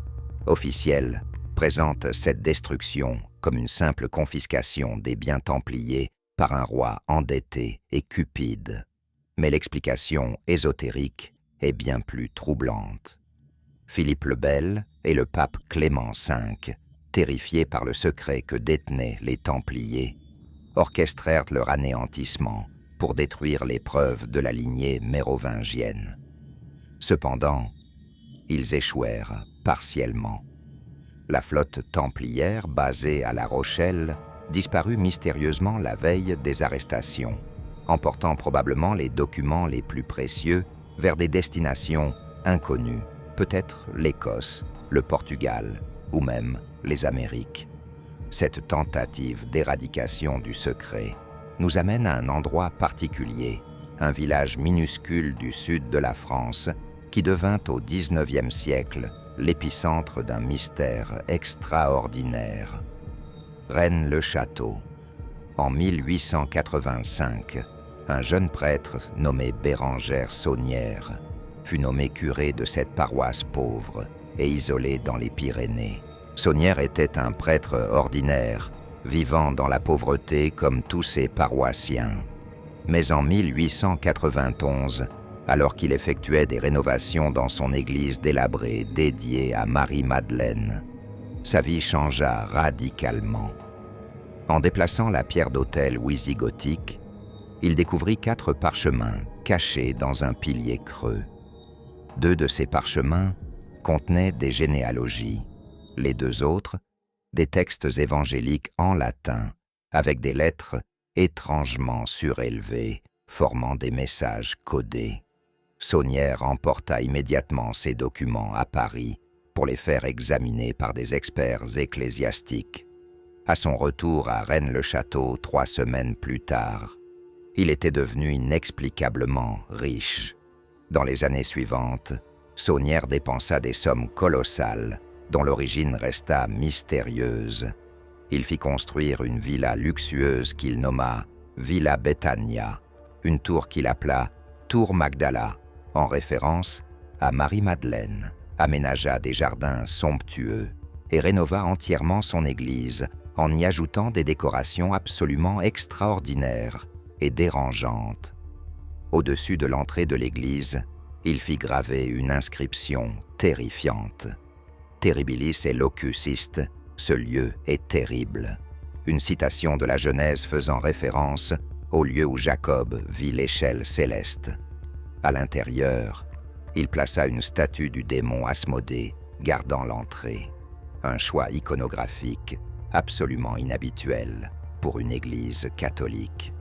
officielle présente cette destruction comme une simple confiscation des biens templiers par un roi endetté et cupide. Mais l'explication ésotérique est bien plus troublante. Philippe le Bel et le pape Clément V, terrifiés par le secret que détenaient les Templiers, orchestrèrent leur anéantissement pour détruire les preuves de la lignée mérovingienne. Cependant, ils échouèrent partiellement. La flotte templière basée à La Rochelle disparut mystérieusement la veille des arrestations, emportant probablement les documents les plus précieux vers des destinations inconnues, peut-être l'Écosse, le Portugal ou même les Amériques. Cette tentative d'éradication du secret nous amène à un endroit particulier, un village minuscule du sud de la France qui devint au XIXe siècle l'épicentre d'un mystère extraordinaire. Rennes-le-Château. En 1885, un jeune prêtre nommé Bérengère Saunière fut nommé curé de cette paroisse pauvre et isolée dans les Pyrénées. Saunière était un prêtre ordinaire, vivant dans la pauvreté comme tous ses paroissiens. Mais en 1891, alors qu'il effectuait des rénovations dans son église délabrée dédiée à Marie-Madeleine, sa vie changea radicalement. En déplaçant la pierre d'autel wisigothique, il découvrit 4 parchemins cachés dans un pilier creux. 2 de ces parchemins contenaient des généalogies, les 2 autres, des textes évangéliques en latin, avec des lettres étrangement surélevées, formant des messages codés. Saunière emporta immédiatement ces documents à Paris pour les faire examiner par des experts ecclésiastiques. À son retour à Rennes-le-Château 3 semaines plus tard, il était devenu inexplicablement riche. Dans les années suivantes, Saunière dépensa des sommes colossales dont l'origine resta mystérieuse. Il fit construire une villa luxueuse qu'il nomma Villa Betania, une tour qu'il appela Tour Magdala, en référence à Marie-Madeleine, aménagea des jardins somptueux et rénova entièrement son église en y ajoutant des décorations absolument extraordinaires et dérangeantes. Au-dessus de l'entrée de l'église, il fit graver une inscription terrifiante. Terribilis et locus ist, Ce lieu est terrible. Une citation de la Genèse faisant référence au lieu où Jacob vit l'échelle céleste. À l'intérieur, il plaça une statue du démon Asmodée gardant l'entrée. Un choix iconographique absolument inhabituel pour une église catholique.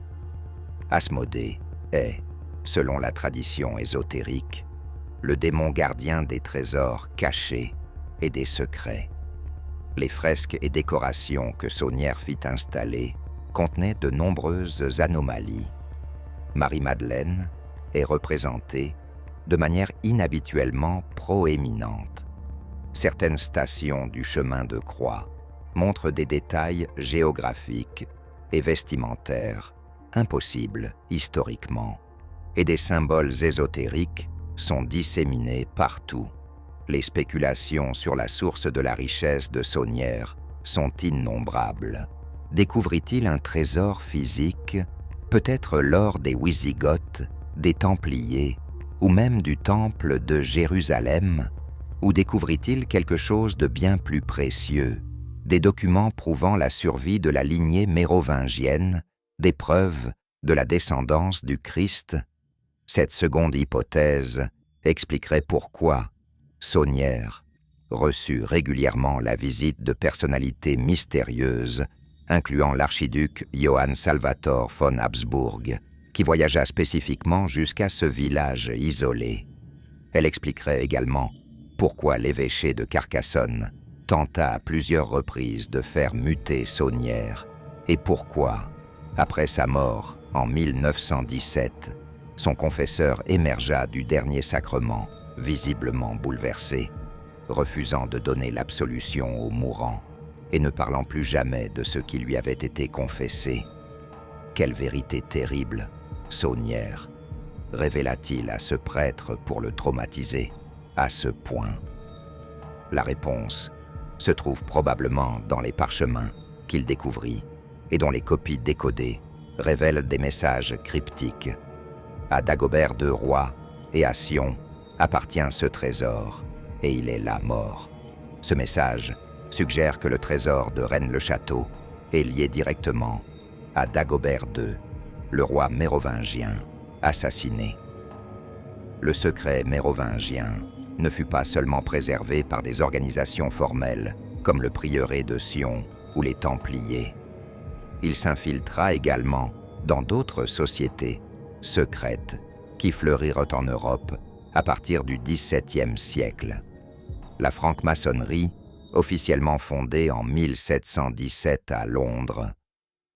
Asmodée est, selon la tradition ésotérique, le démon gardien des trésors cachés et des secrets. Les fresques et décorations que Saunière fit installer contenaient de nombreuses anomalies. Marie-Madeleine est représentée de manière inhabituellement proéminente. Certaines stations du chemin de croix montrent des détails géographiques et vestimentaires impossibles historiquement, et des symboles ésotériques sont disséminés partout. Les spéculations sur la source de la richesse de Saunière sont innombrables. Découvrit-il un trésor physique, peut-être l'or des Wisigoths, des Templiers, ou même du Temple de Jérusalem? Ou découvrit-il quelque chose de bien plus précieux, des documents prouvant la survie de la lignée mérovingienne, des preuves de la descendance du Christ? Cette seconde hypothèse expliquerait pourquoi Saunière reçut régulièrement la visite de personnalités mystérieuses, incluant l'archiduc Johann Salvator von Habsbourg, qui voyagea spécifiquement jusqu'à ce village isolé. Elle expliquerait également pourquoi l'évêché de Carcassonne tenta à plusieurs reprises de faire muter Saunière et pourquoi, après sa mort en 1917, son confesseur émergea du dernier sacrement, visiblement bouleversé, refusant de donner l'absolution aux mourants et ne parlant plus jamais de ce qui lui avait été confessé. Quelle vérité terrible, Saunière, révéla-t-il à ce prêtre pour le traumatiser à ce point? La réponse se trouve probablement dans les parchemins qu'il découvrit et dont les copies décodées révèlent des messages cryptiques. À Dagobert II roi et à Sion appartient ce trésor, et il est là mort. Ce message suggère que le trésor de Rennes-le-Château est lié directement à Dagobert II, le roi mérovingien assassiné. Le secret mérovingien ne fut pas seulement préservé par des organisations formelles comme le prieuré de Sion ou les Templiers. Il s'infiltra également dans d'autres sociétés secrètes qui fleurirent en Europe à partir du XVIIe siècle. La franc-maçonnerie, officiellement fondée en 1717 à Londres,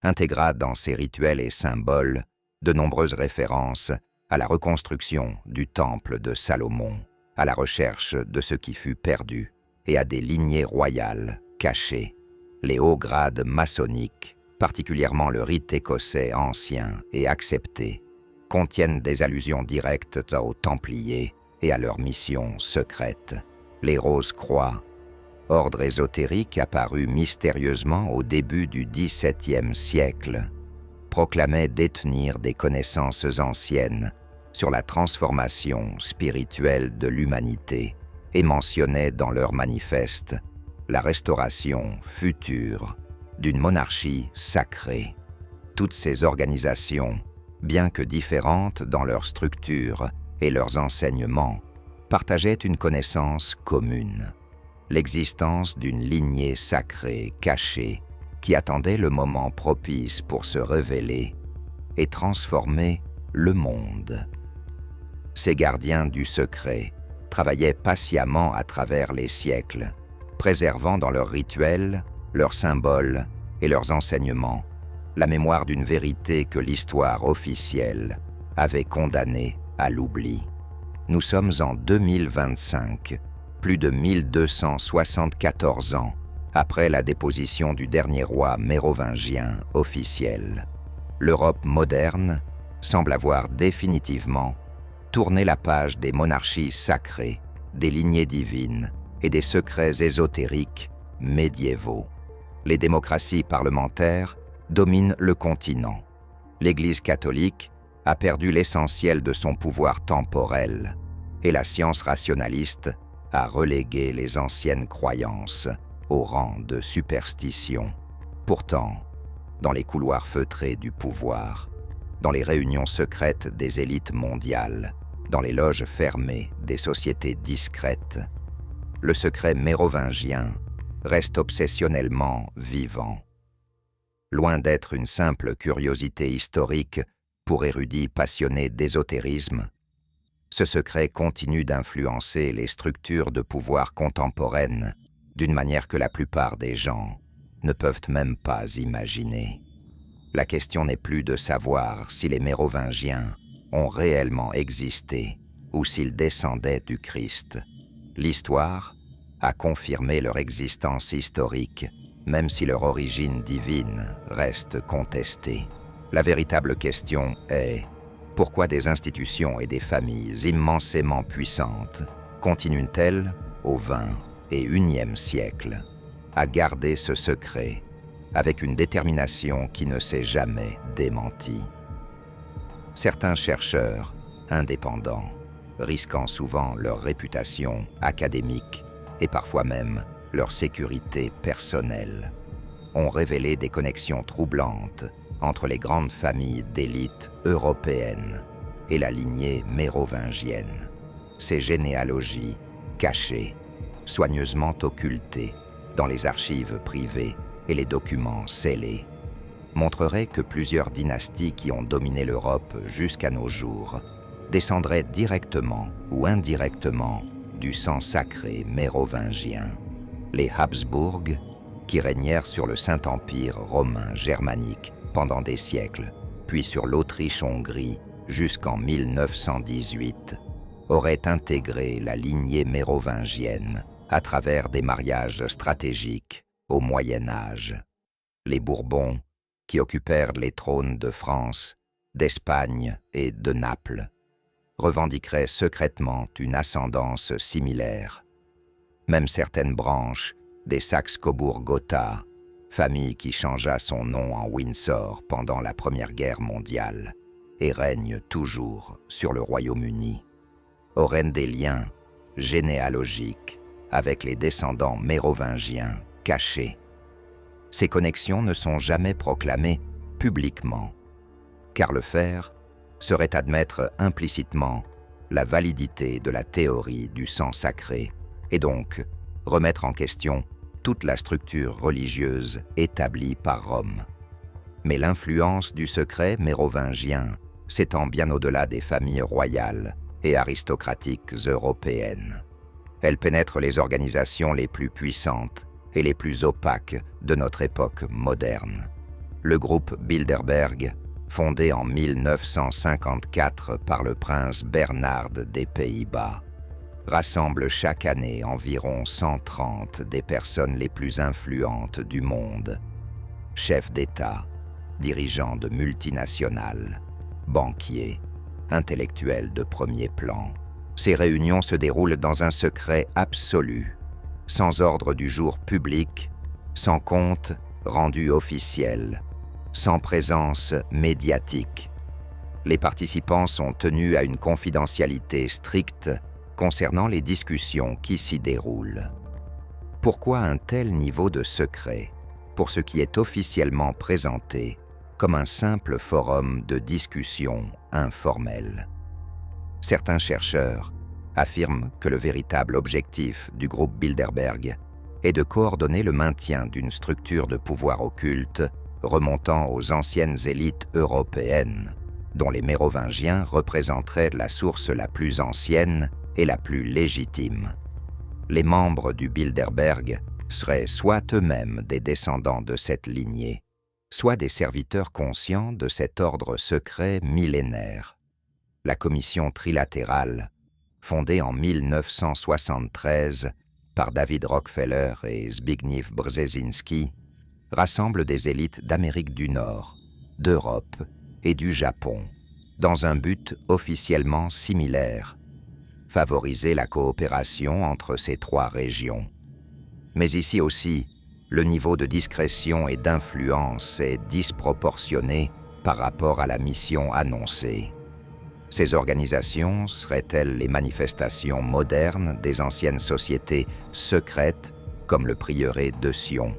intégra dans ses rituels et symboles de nombreuses références à la reconstruction du temple de Salomon, à la recherche de ce qui fut perdu et à des lignées royales cachées. Les hauts grades maçonniques, particulièrement le rite écossais ancien et accepté, contiennent des allusions directes aux Templiers et à leur mission secrète. Les Rose-Croix, ordre ésotérique apparu mystérieusement au début du XVIIe siècle, proclamaient détenir des connaissances anciennes sur la transformation spirituelle de l'humanité et mentionnaient dans leur manifeste la restauration future d'une monarchie sacrée. Toutes ces organisations, bien que différentes dans leur structure et leurs enseignements, partageaient une connaissance commune, l'existence d'une lignée sacrée cachée qui attendait le moment propice pour se révéler et transformer le monde. Ces gardiens du secret travaillaient patiemment à travers les siècles, préservant dans leurs rituels, leurs symboles et leurs enseignements la mémoire d'une vérité que l'histoire officielle avait condamnée à l'oubli. Nous sommes en 2025, plus de 1274 ans après la déposition du dernier roi mérovingien officiel. L'Europe moderne semble avoir définitivement tourné la page des monarchies sacrées, des lignées divines et des secrets ésotériques médiévaux. Les démocraties parlementaires dominent le continent. L'Église catholique a perdu l'essentiel de son pouvoir temporel et la science rationaliste a relégué les anciennes croyances au rang de superstition. Pourtant, dans les couloirs feutrés du pouvoir, dans les réunions secrètes des élites mondiales, dans les loges fermées des sociétés discrètes, le secret mérovingien reste obsessionnellement vivant. Loin d'être une simple curiosité historique pour érudits passionnés d'ésotérisme, ce secret continue d'influencer les structures de pouvoir contemporaines d'une manière que la plupart des gens ne peuvent même pas imaginer. La question n'est plus de savoir si les Mérovingiens ont réellement existé ou s'ils descendaient du Christ. L'histoire a confirmé leur existence historique, même si leur origine divine reste contestée. La véritable question est: pourquoi des institutions et des familles immensément puissantes continuent-elles, au XX et XIe siècle, à garder ce secret avec une détermination qui ne s'est jamais démentie? Certains chercheurs, indépendants, risquant souvent leur réputation académique et parfois même leur sécurité personnelle, ont révélé des connexions troublantes entre les grandes familles d'élite européennes et la lignée mérovingienne. Ces généalogies cachées, soigneusement occultées dans les archives privées et les documents scellés, montreraient que plusieurs dynasties qui ont dominé l'Europe jusqu'à nos jours descendraient directement ou indirectement du sang sacré mérovingien. Les Habsbourg, qui régnèrent sur le Saint-Empire romain germanique pendant des siècles, puis sur l'Autriche-Hongrie jusqu'en 1918, auraient intégré la lignée mérovingienne à travers des mariages stratégiques au Moyen Âge. Les Bourbons, qui occupèrent les trônes de France, d'Espagne et de Naples, revendiqueraient secrètement une ascendance similaire. Même certaines branches des Saxe-Cobourg-Gotha, famille qui changea son nom en Windsor pendant la Première Guerre mondiale et règne toujours sur le Royaume-Uni, auraient des liens généalogiques avec les descendants mérovingiens cachés. Ces connexions ne sont jamais proclamées publiquement, car le faire serait admettre implicitement la validité de la théorie du sang sacré et donc remettre en question toute la structure religieuse établie par Rome. Mais l'influence du secret mérovingien s'étend bien au-delà des familles royales et aristocratiques européennes. Elle pénètre les organisations les plus puissantes et les plus opaques de notre époque moderne. Le groupe Bilderberg, fondé en 1954 par le prince Bernhard des Pays-Bas, rassemble chaque année environ 130 des personnes les plus influentes du monde, chefs d'État, dirigeants de multinationales, banquiers, intellectuels de premier plan. Ces réunions se déroulent dans un secret absolu, sans ordre du jour public, sans compte rendu officiel, sans présence médiatique. Les participants sont tenus à une confidentialité stricte concernant les discussions qui s'y déroulent. Pourquoi un tel niveau de secret pour ce qui est officiellement présenté comme un simple forum de discussion informelle? Certains chercheurs affirment que le véritable objectif du groupe Bilderberg est de coordonner le maintien d'une structure de pouvoir occulte remontant aux anciennes élites européennes, dont les Mérovingiens représenteraient la source la plus ancienne et la plus légitime. Les membres du Bilderberg seraient soit eux-mêmes des descendants de cette lignée, soit des serviteurs conscients de cet ordre secret millénaire. La commission trilatérale, fondée en 1973 par David Rockefeller et Zbigniew Brzezinski, rassemble des élites d'Amérique du Nord, d'Europe et du Japon, dans un but officiellement similaire: favoriser la coopération entre ces trois régions. Mais ici aussi, le niveau de discrétion et d'influence est disproportionné par rapport à la mission annoncée. Ces organisations seraient-elles les manifestations modernes des anciennes sociétés secrètes comme le prieuré de Sion,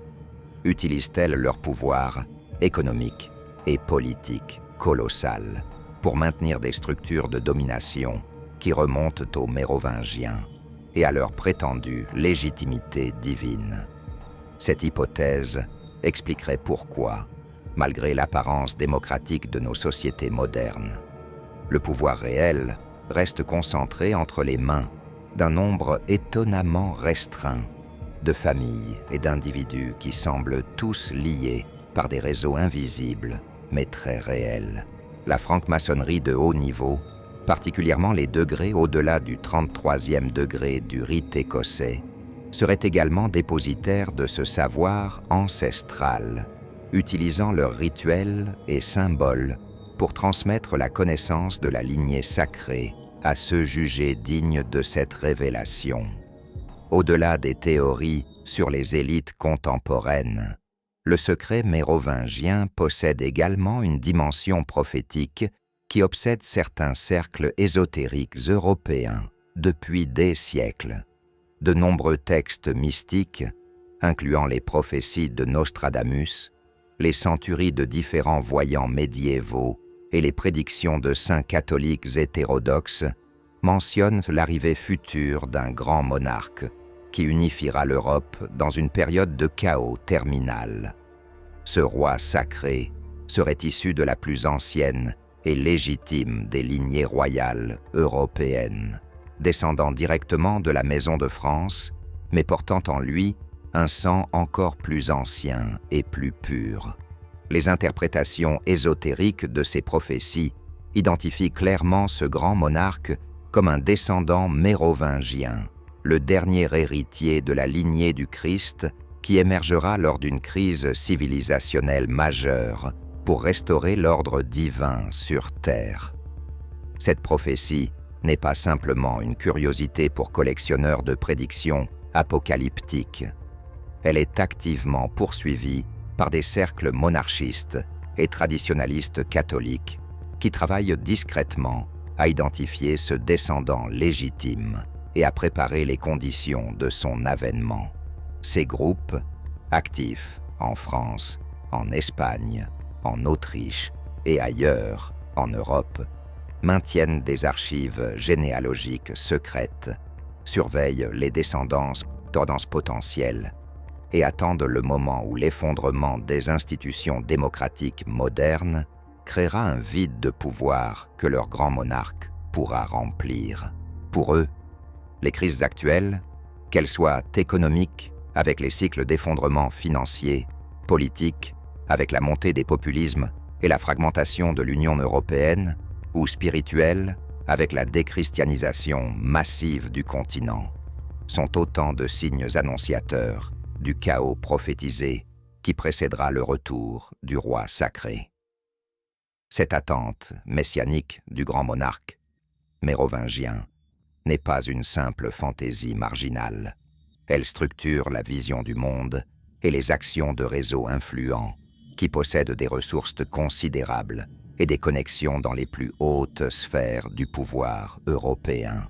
utilisent-elles leur pouvoir économique et politique colossal pour maintenir des structures de domination qui remontent aux Mérovingiens et à leur prétendue légitimité divine. Cette hypothèse expliquerait pourquoi, malgré l'apparence démocratique de nos sociétés modernes, le pouvoir réel reste concentré entre les mains d'un nombre étonnamment restreint de familles et d'individus qui semblent tous liés par des réseaux invisibles mais très réels. La franc-maçonnerie de haut niveau, particulièrement les degrés au-delà du 33e degré du rite écossais, serait également dépositaire de ce savoir ancestral, utilisant leurs rituels et symboles pour transmettre la connaissance de la lignée sacrée à ceux jugés dignes de cette révélation. Au-delà des théories sur les élites contemporaines, le secret mérovingien possède également une dimension prophétique qui obsède certains cercles ésotériques européens depuis des siècles. De nombreux textes mystiques, incluant les prophéties de Nostradamus, les centuries de différents voyants médiévaux et les prédictions de saints catholiques hétérodoxes, mentionnent l'arrivée future d'un grand monarque qui unifiera l'Europe dans une période de chaos terminal. Ce roi sacré serait issu de la plus ancienne et légitime des lignées royales européennes, descendant directement de la Maison de France, mais portant en lui un sang encore plus ancien et plus pur. Les interprétations ésotériques de ces prophéties identifient clairement ce grand monarque comme un descendant mérovingien, le dernier héritier de la lignée du Christ qui émergera lors d'une crise civilisationnelle majeure pour restaurer l'ordre divin sur terre. Cette prophétie n'est pas simplement une curiosité pour collectionneurs de prédictions apocalyptiques. Elle est activement poursuivie par des cercles monarchistes et traditionalistes catholiques qui travaillent discrètement à identifier ce descendant légitime et à préparer les conditions de son avènement. Ces groupes, actifs en France, en Espagne, en Autriche et ailleurs en Europe, maintiennent des archives généalogiques secrètes, surveillent les descendances potentielles et attendent le moment où l'effondrement des institutions démocratiques modernes créera un vide de pouvoir que leur grand monarque pourra remplir. Pour eux, les crises actuelles, qu'elles soient économiques, avec les cycles d'effondrement financier, politiques, avec la montée des populismes et la fragmentation de l'Union européenne, ou spirituelles, avec la déchristianisation massive du continent, sont autant de signes annonciateurs du chaos prophétisé qui précédera le retour du roi sacré. Cette attente messianique du grand monarque mérovingien n'est pas une simple fantaisie marginale. Elle structure la vision du monde et les actions de réseaux influents qui possèdent des ressources considérables et des connexions dans les plus hautes sphères du pouvoir européen.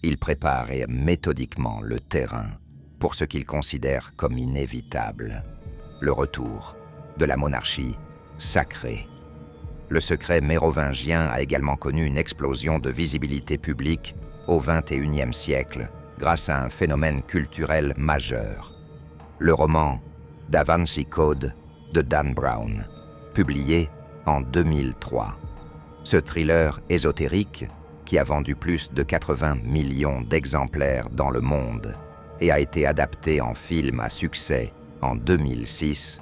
Il prépare méthodiquement le terrain pour ce qu'il considère comme inévitable, le retour de la monarchie sacrée. Le secret mérovingien a également connu une explosion de visibilité publique au XXIe siècle grâce à un phénomène culturel majeur. Le roman Da Vinci Code de Dan Brown, publié en 2003. Ce thriller ésotérique, qui a vendu plus de 80 millions d'exemplaires dans le monde et a été adapté en film à succès en 2006,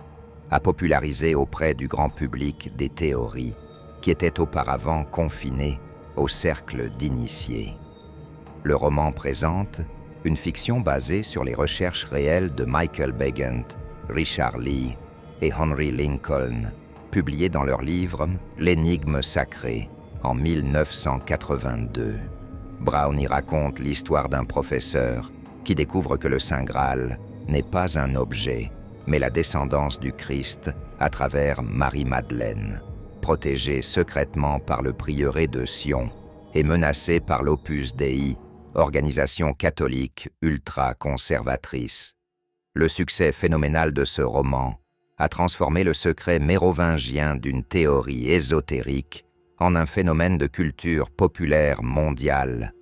a popularisé auprès du grand public des théories qui étaient auparavant confinées au cercle d'initiés. Le roman présente une fiction basée sur les recherches réelles de Michael Begant, Richard Lee et Henry Lincoln, publiés dans leur livre « L'énigme sacrée » en 1982. Brown y raconte l'histoire d'un professeur qui découvre que le Saint Graal n'est pas un objet, mais la descendance du Christ à travers Marie-Madeleine, protégée secrètement par le prieuré de Sion et menacée par l'Opus Dei, organisation catholique ultra-conservatrice. Le succès phénoménal de ce roman a transformé le secret mérovingien d'une théorie ésotérique en un phénomène de culture populaire mondiale,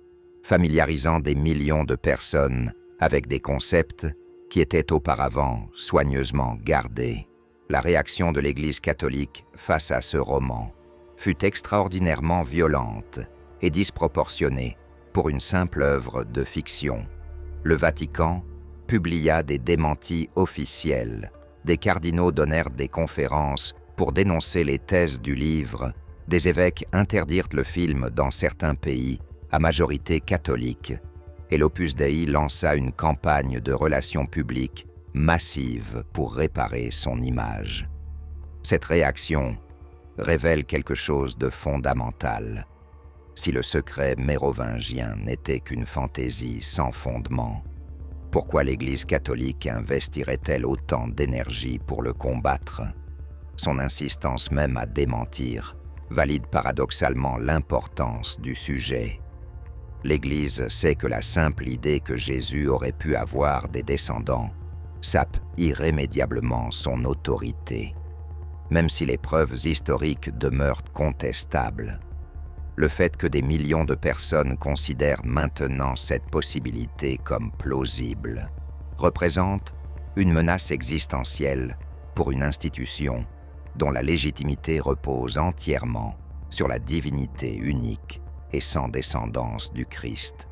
familiarisant des millions de personnes avec des concepts qui étaient auparavant soigneusement gardés. La réaction de l'Église catholique face à ce roman fut extraordinairement violente et disproportionnée pour une simple œuvre de fiction. Le Vatican publia des démentis officiels, des cardinaux donnèrent des conférences pour dénoncer les thèses du livre, des évêques interdirent le film dans certains pays à majorité catholique, et l'Opus Dei lança une campagne de relations publiques massive pour réparer son image. Cette réaction révèle quelque chose de fondamental. Si le secret mérovingien n'était qu'une fantaisie sans fondement, pourquoi l'Église catholique investirait-elle autant d'énergie pour le combattre? Son insistance même à démentir valide paradoxalement l'importance du sujet. L'Église sait que la simple idée que Jésus aurait pu avoir des descendants sape irrémédiablement son autorité. Même si les preuves historiques demeurent contestables, le fait que des millions de personnes considèrent maintenant cette possibilité comme plausible représente une menace existentielle pour une institution dont la légitimité repose entièrement sur la divinité unique et sans descendance du Christ.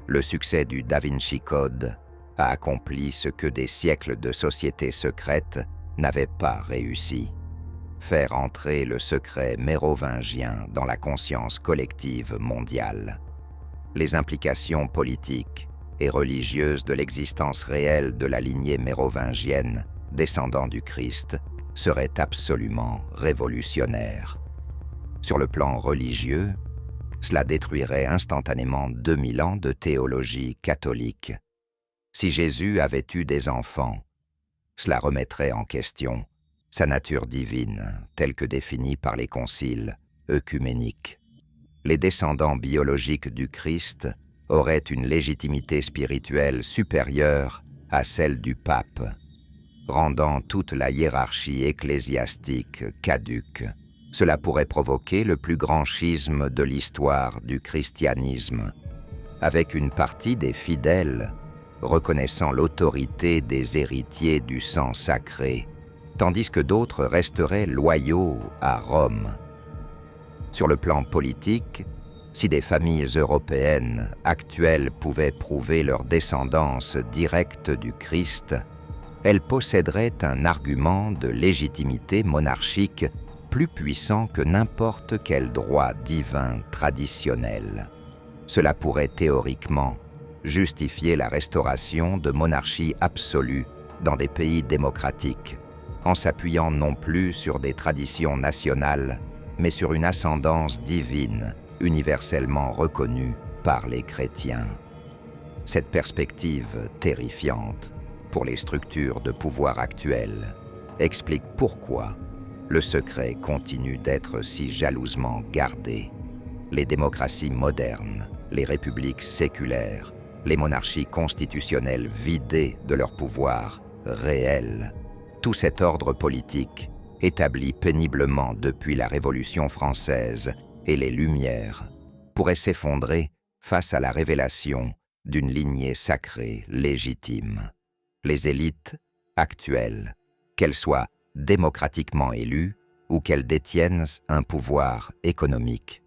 Le succès du Da Vinci Code a accompli ce que des siècles de sociétés secrètes n'avaient pas réussi: faire entrer le secret mérovingien dans la conscience collective mondiale. Les implications politiques et religieuses de l'existence réelle de la lignée mérovingienne, descendant du Christ, seraient absolument révolutionnaires. Sur le plan religieux, cela détruirait instantanément 2000 ans de théologie catholique. Si Jésus avait eu des enfants, cela remettrait en question sa nature divine, telle que définie par les conciles œcuméniques. Les descendants biologiques du Christ auraient une légitimité spirituelle supérieure à celle du pape, rendant toute la hiérarchie ecclésiastique caduque. Cela pourrait provoquer le plus grand schisme de l'histoire du christianisme, avec une partie des fidèles reconnaissant l'autorité des héritiers du sang sacré, tandis que d'autres resteraient loyaux à Rome. Sur le plan politique, si des familles européennes actuelles pouvaient prouver leur descendance directe du Christ, elles posséderaient un argument de légitimité monarchique plus puissant que n'importe quel droit divin traditionnel. Cela pourrait théoriquement justifier la restauration de monarchies absolues dans des pays démocratiques, en s'appuyant non plus sur des traditions nationales, mais sur une ascendance divine universellement reconnue par les chrétiens. Cette perspective terrifiante pour les structures de pouvoir actuelles explique pourquoi le secret continue d'être si jalousement gardé. Les démocraties modernes, les républiques séculaires, les monarchies constitutionnelles vidées de leur pouvoir réel, tout cet ordre politique, établi péniblement depuis la Révolution française et les Lumières, pourrait s'effondrer face à la révélation d'une lignée sacrée légitime. Les élites actuelles, qu'elles soient démocratiquement élues ou qu'elles détiennent un pouvoir économique,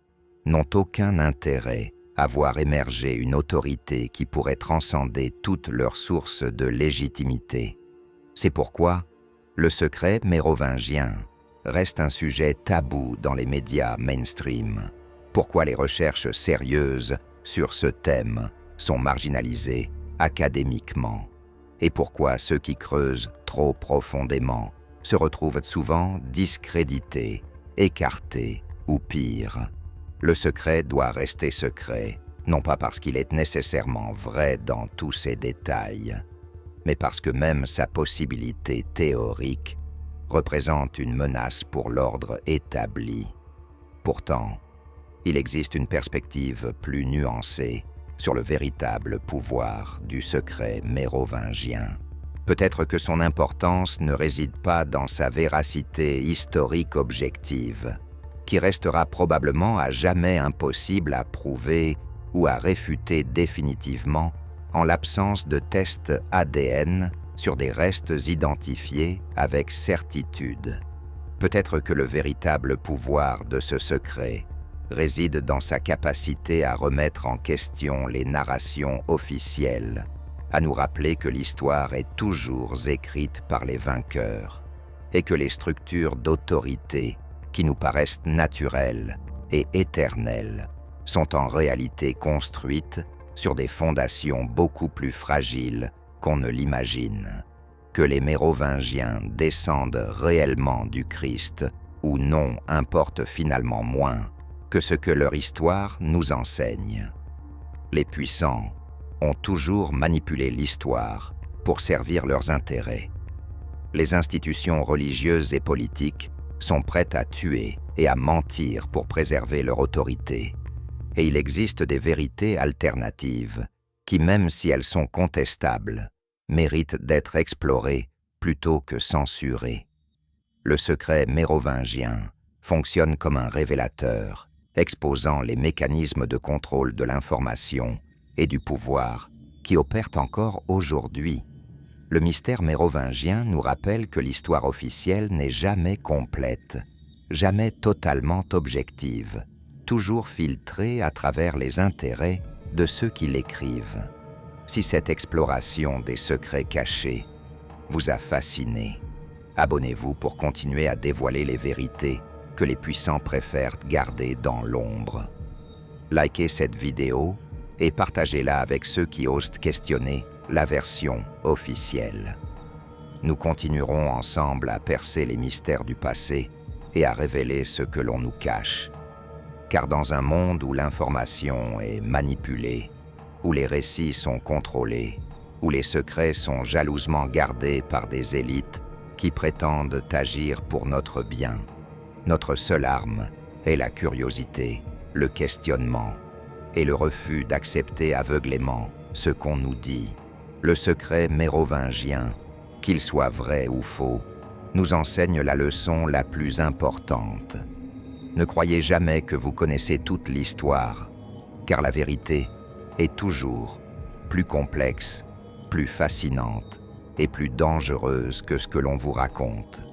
n'ont aucun intérêt à voir émerger une autorité qui pourrait transcender toutes leurs sources de légitimité. C'est pourquoi le secret mérovingien reste un sujet tabou dans les médias mainstream. Pourquoi les recherches sérieuses sur ce thème sont marginalisées académiquement. Et pourquoi ceux qui creusent trop profondément se retrouvent souvent discrédités, écartés ou pire. Le secret doit rester secret, non pas parce qu'il est nécessairement vrai dans tous ses détails, mais parce que même sa possibilité théorique représente une menace pour l'ordre établi. Pourtant, il existe une perspective plus nuancée sur le véritable pouvoir du secret mérovingien. Peut-être que son importance ne réside pas dans sa véracité historique objective, qui restera probablement à jamais impossible à prouver ou à réfuter définitivement en l'absence de tests ADN sur des restes identifiés avec certitude. Peut-être que le véritable pouvoir de ce secret réside dans sa capacité à remettre en question les narrations officielles, à nous rappeler que l'histoire est toujours écrite par les vainqueurs et que les structures d'autorité qui nous paraissent naturelles et éternelles sont en réalité construites sur des fondations beaucoup plus fragiles qu'on ne l'imagine, que les Mérovingiens descendent réellement du Christ ou non importe finalement moins que ce que leur histoire nous enseigne. Les puissants ont toujours manipulé l'histoire pour servir leurs intérêts. Les institutions religieuses et politiques sont prêtes à tuer et à mentir pour préserver leur autorité. Et il existe des vérités alternatives qui, même si elles sont contestables, méritent d'être explorées plutôt que censurées. Le secret mérovingien fonctionne comme un révélateur, exposant les mécanismes de contrôle de l'information et du pouvoir qui opèrent encore aujourd'hui. Le mystère mérovingien nous rappelle que l'histoire officielle n'est jamais complète, jamais totalement objective, toujours filtrée à travers les intérêts de ceux qui l'écrivent. Si cette exploration des secrets cachés vous a fasciné, abonnez-vous pour continuer à dévoiler les vérités que les puissants préfèrent garder dans l'ombre. Likez cette vidéo et partagez-la avec ceux qui osent questionner la version officielle. Nous continuerons ensemble à percer les mystères du passé et à révéler ce que l'on nous cache. Car dans un monde où l'information est manipulée, où les récits sont contrôlés, où les secrets sont jalousement gardés par des élites qui prétendent agir pour notre bien, notre seule arme est la curiosité, le questionnement et le refus d'accepter aveuglément ce qu'on nous dit. Le secret mérovingien, qu'il soit vrai ou faux, nous enseigne la leçon la plus importante. Ne croyez jamais que vous connaissez toute l'histoire, car la vérité est toujours plus complexe, plus fascinante et plus dangereuse que ce que l'on vous raconte.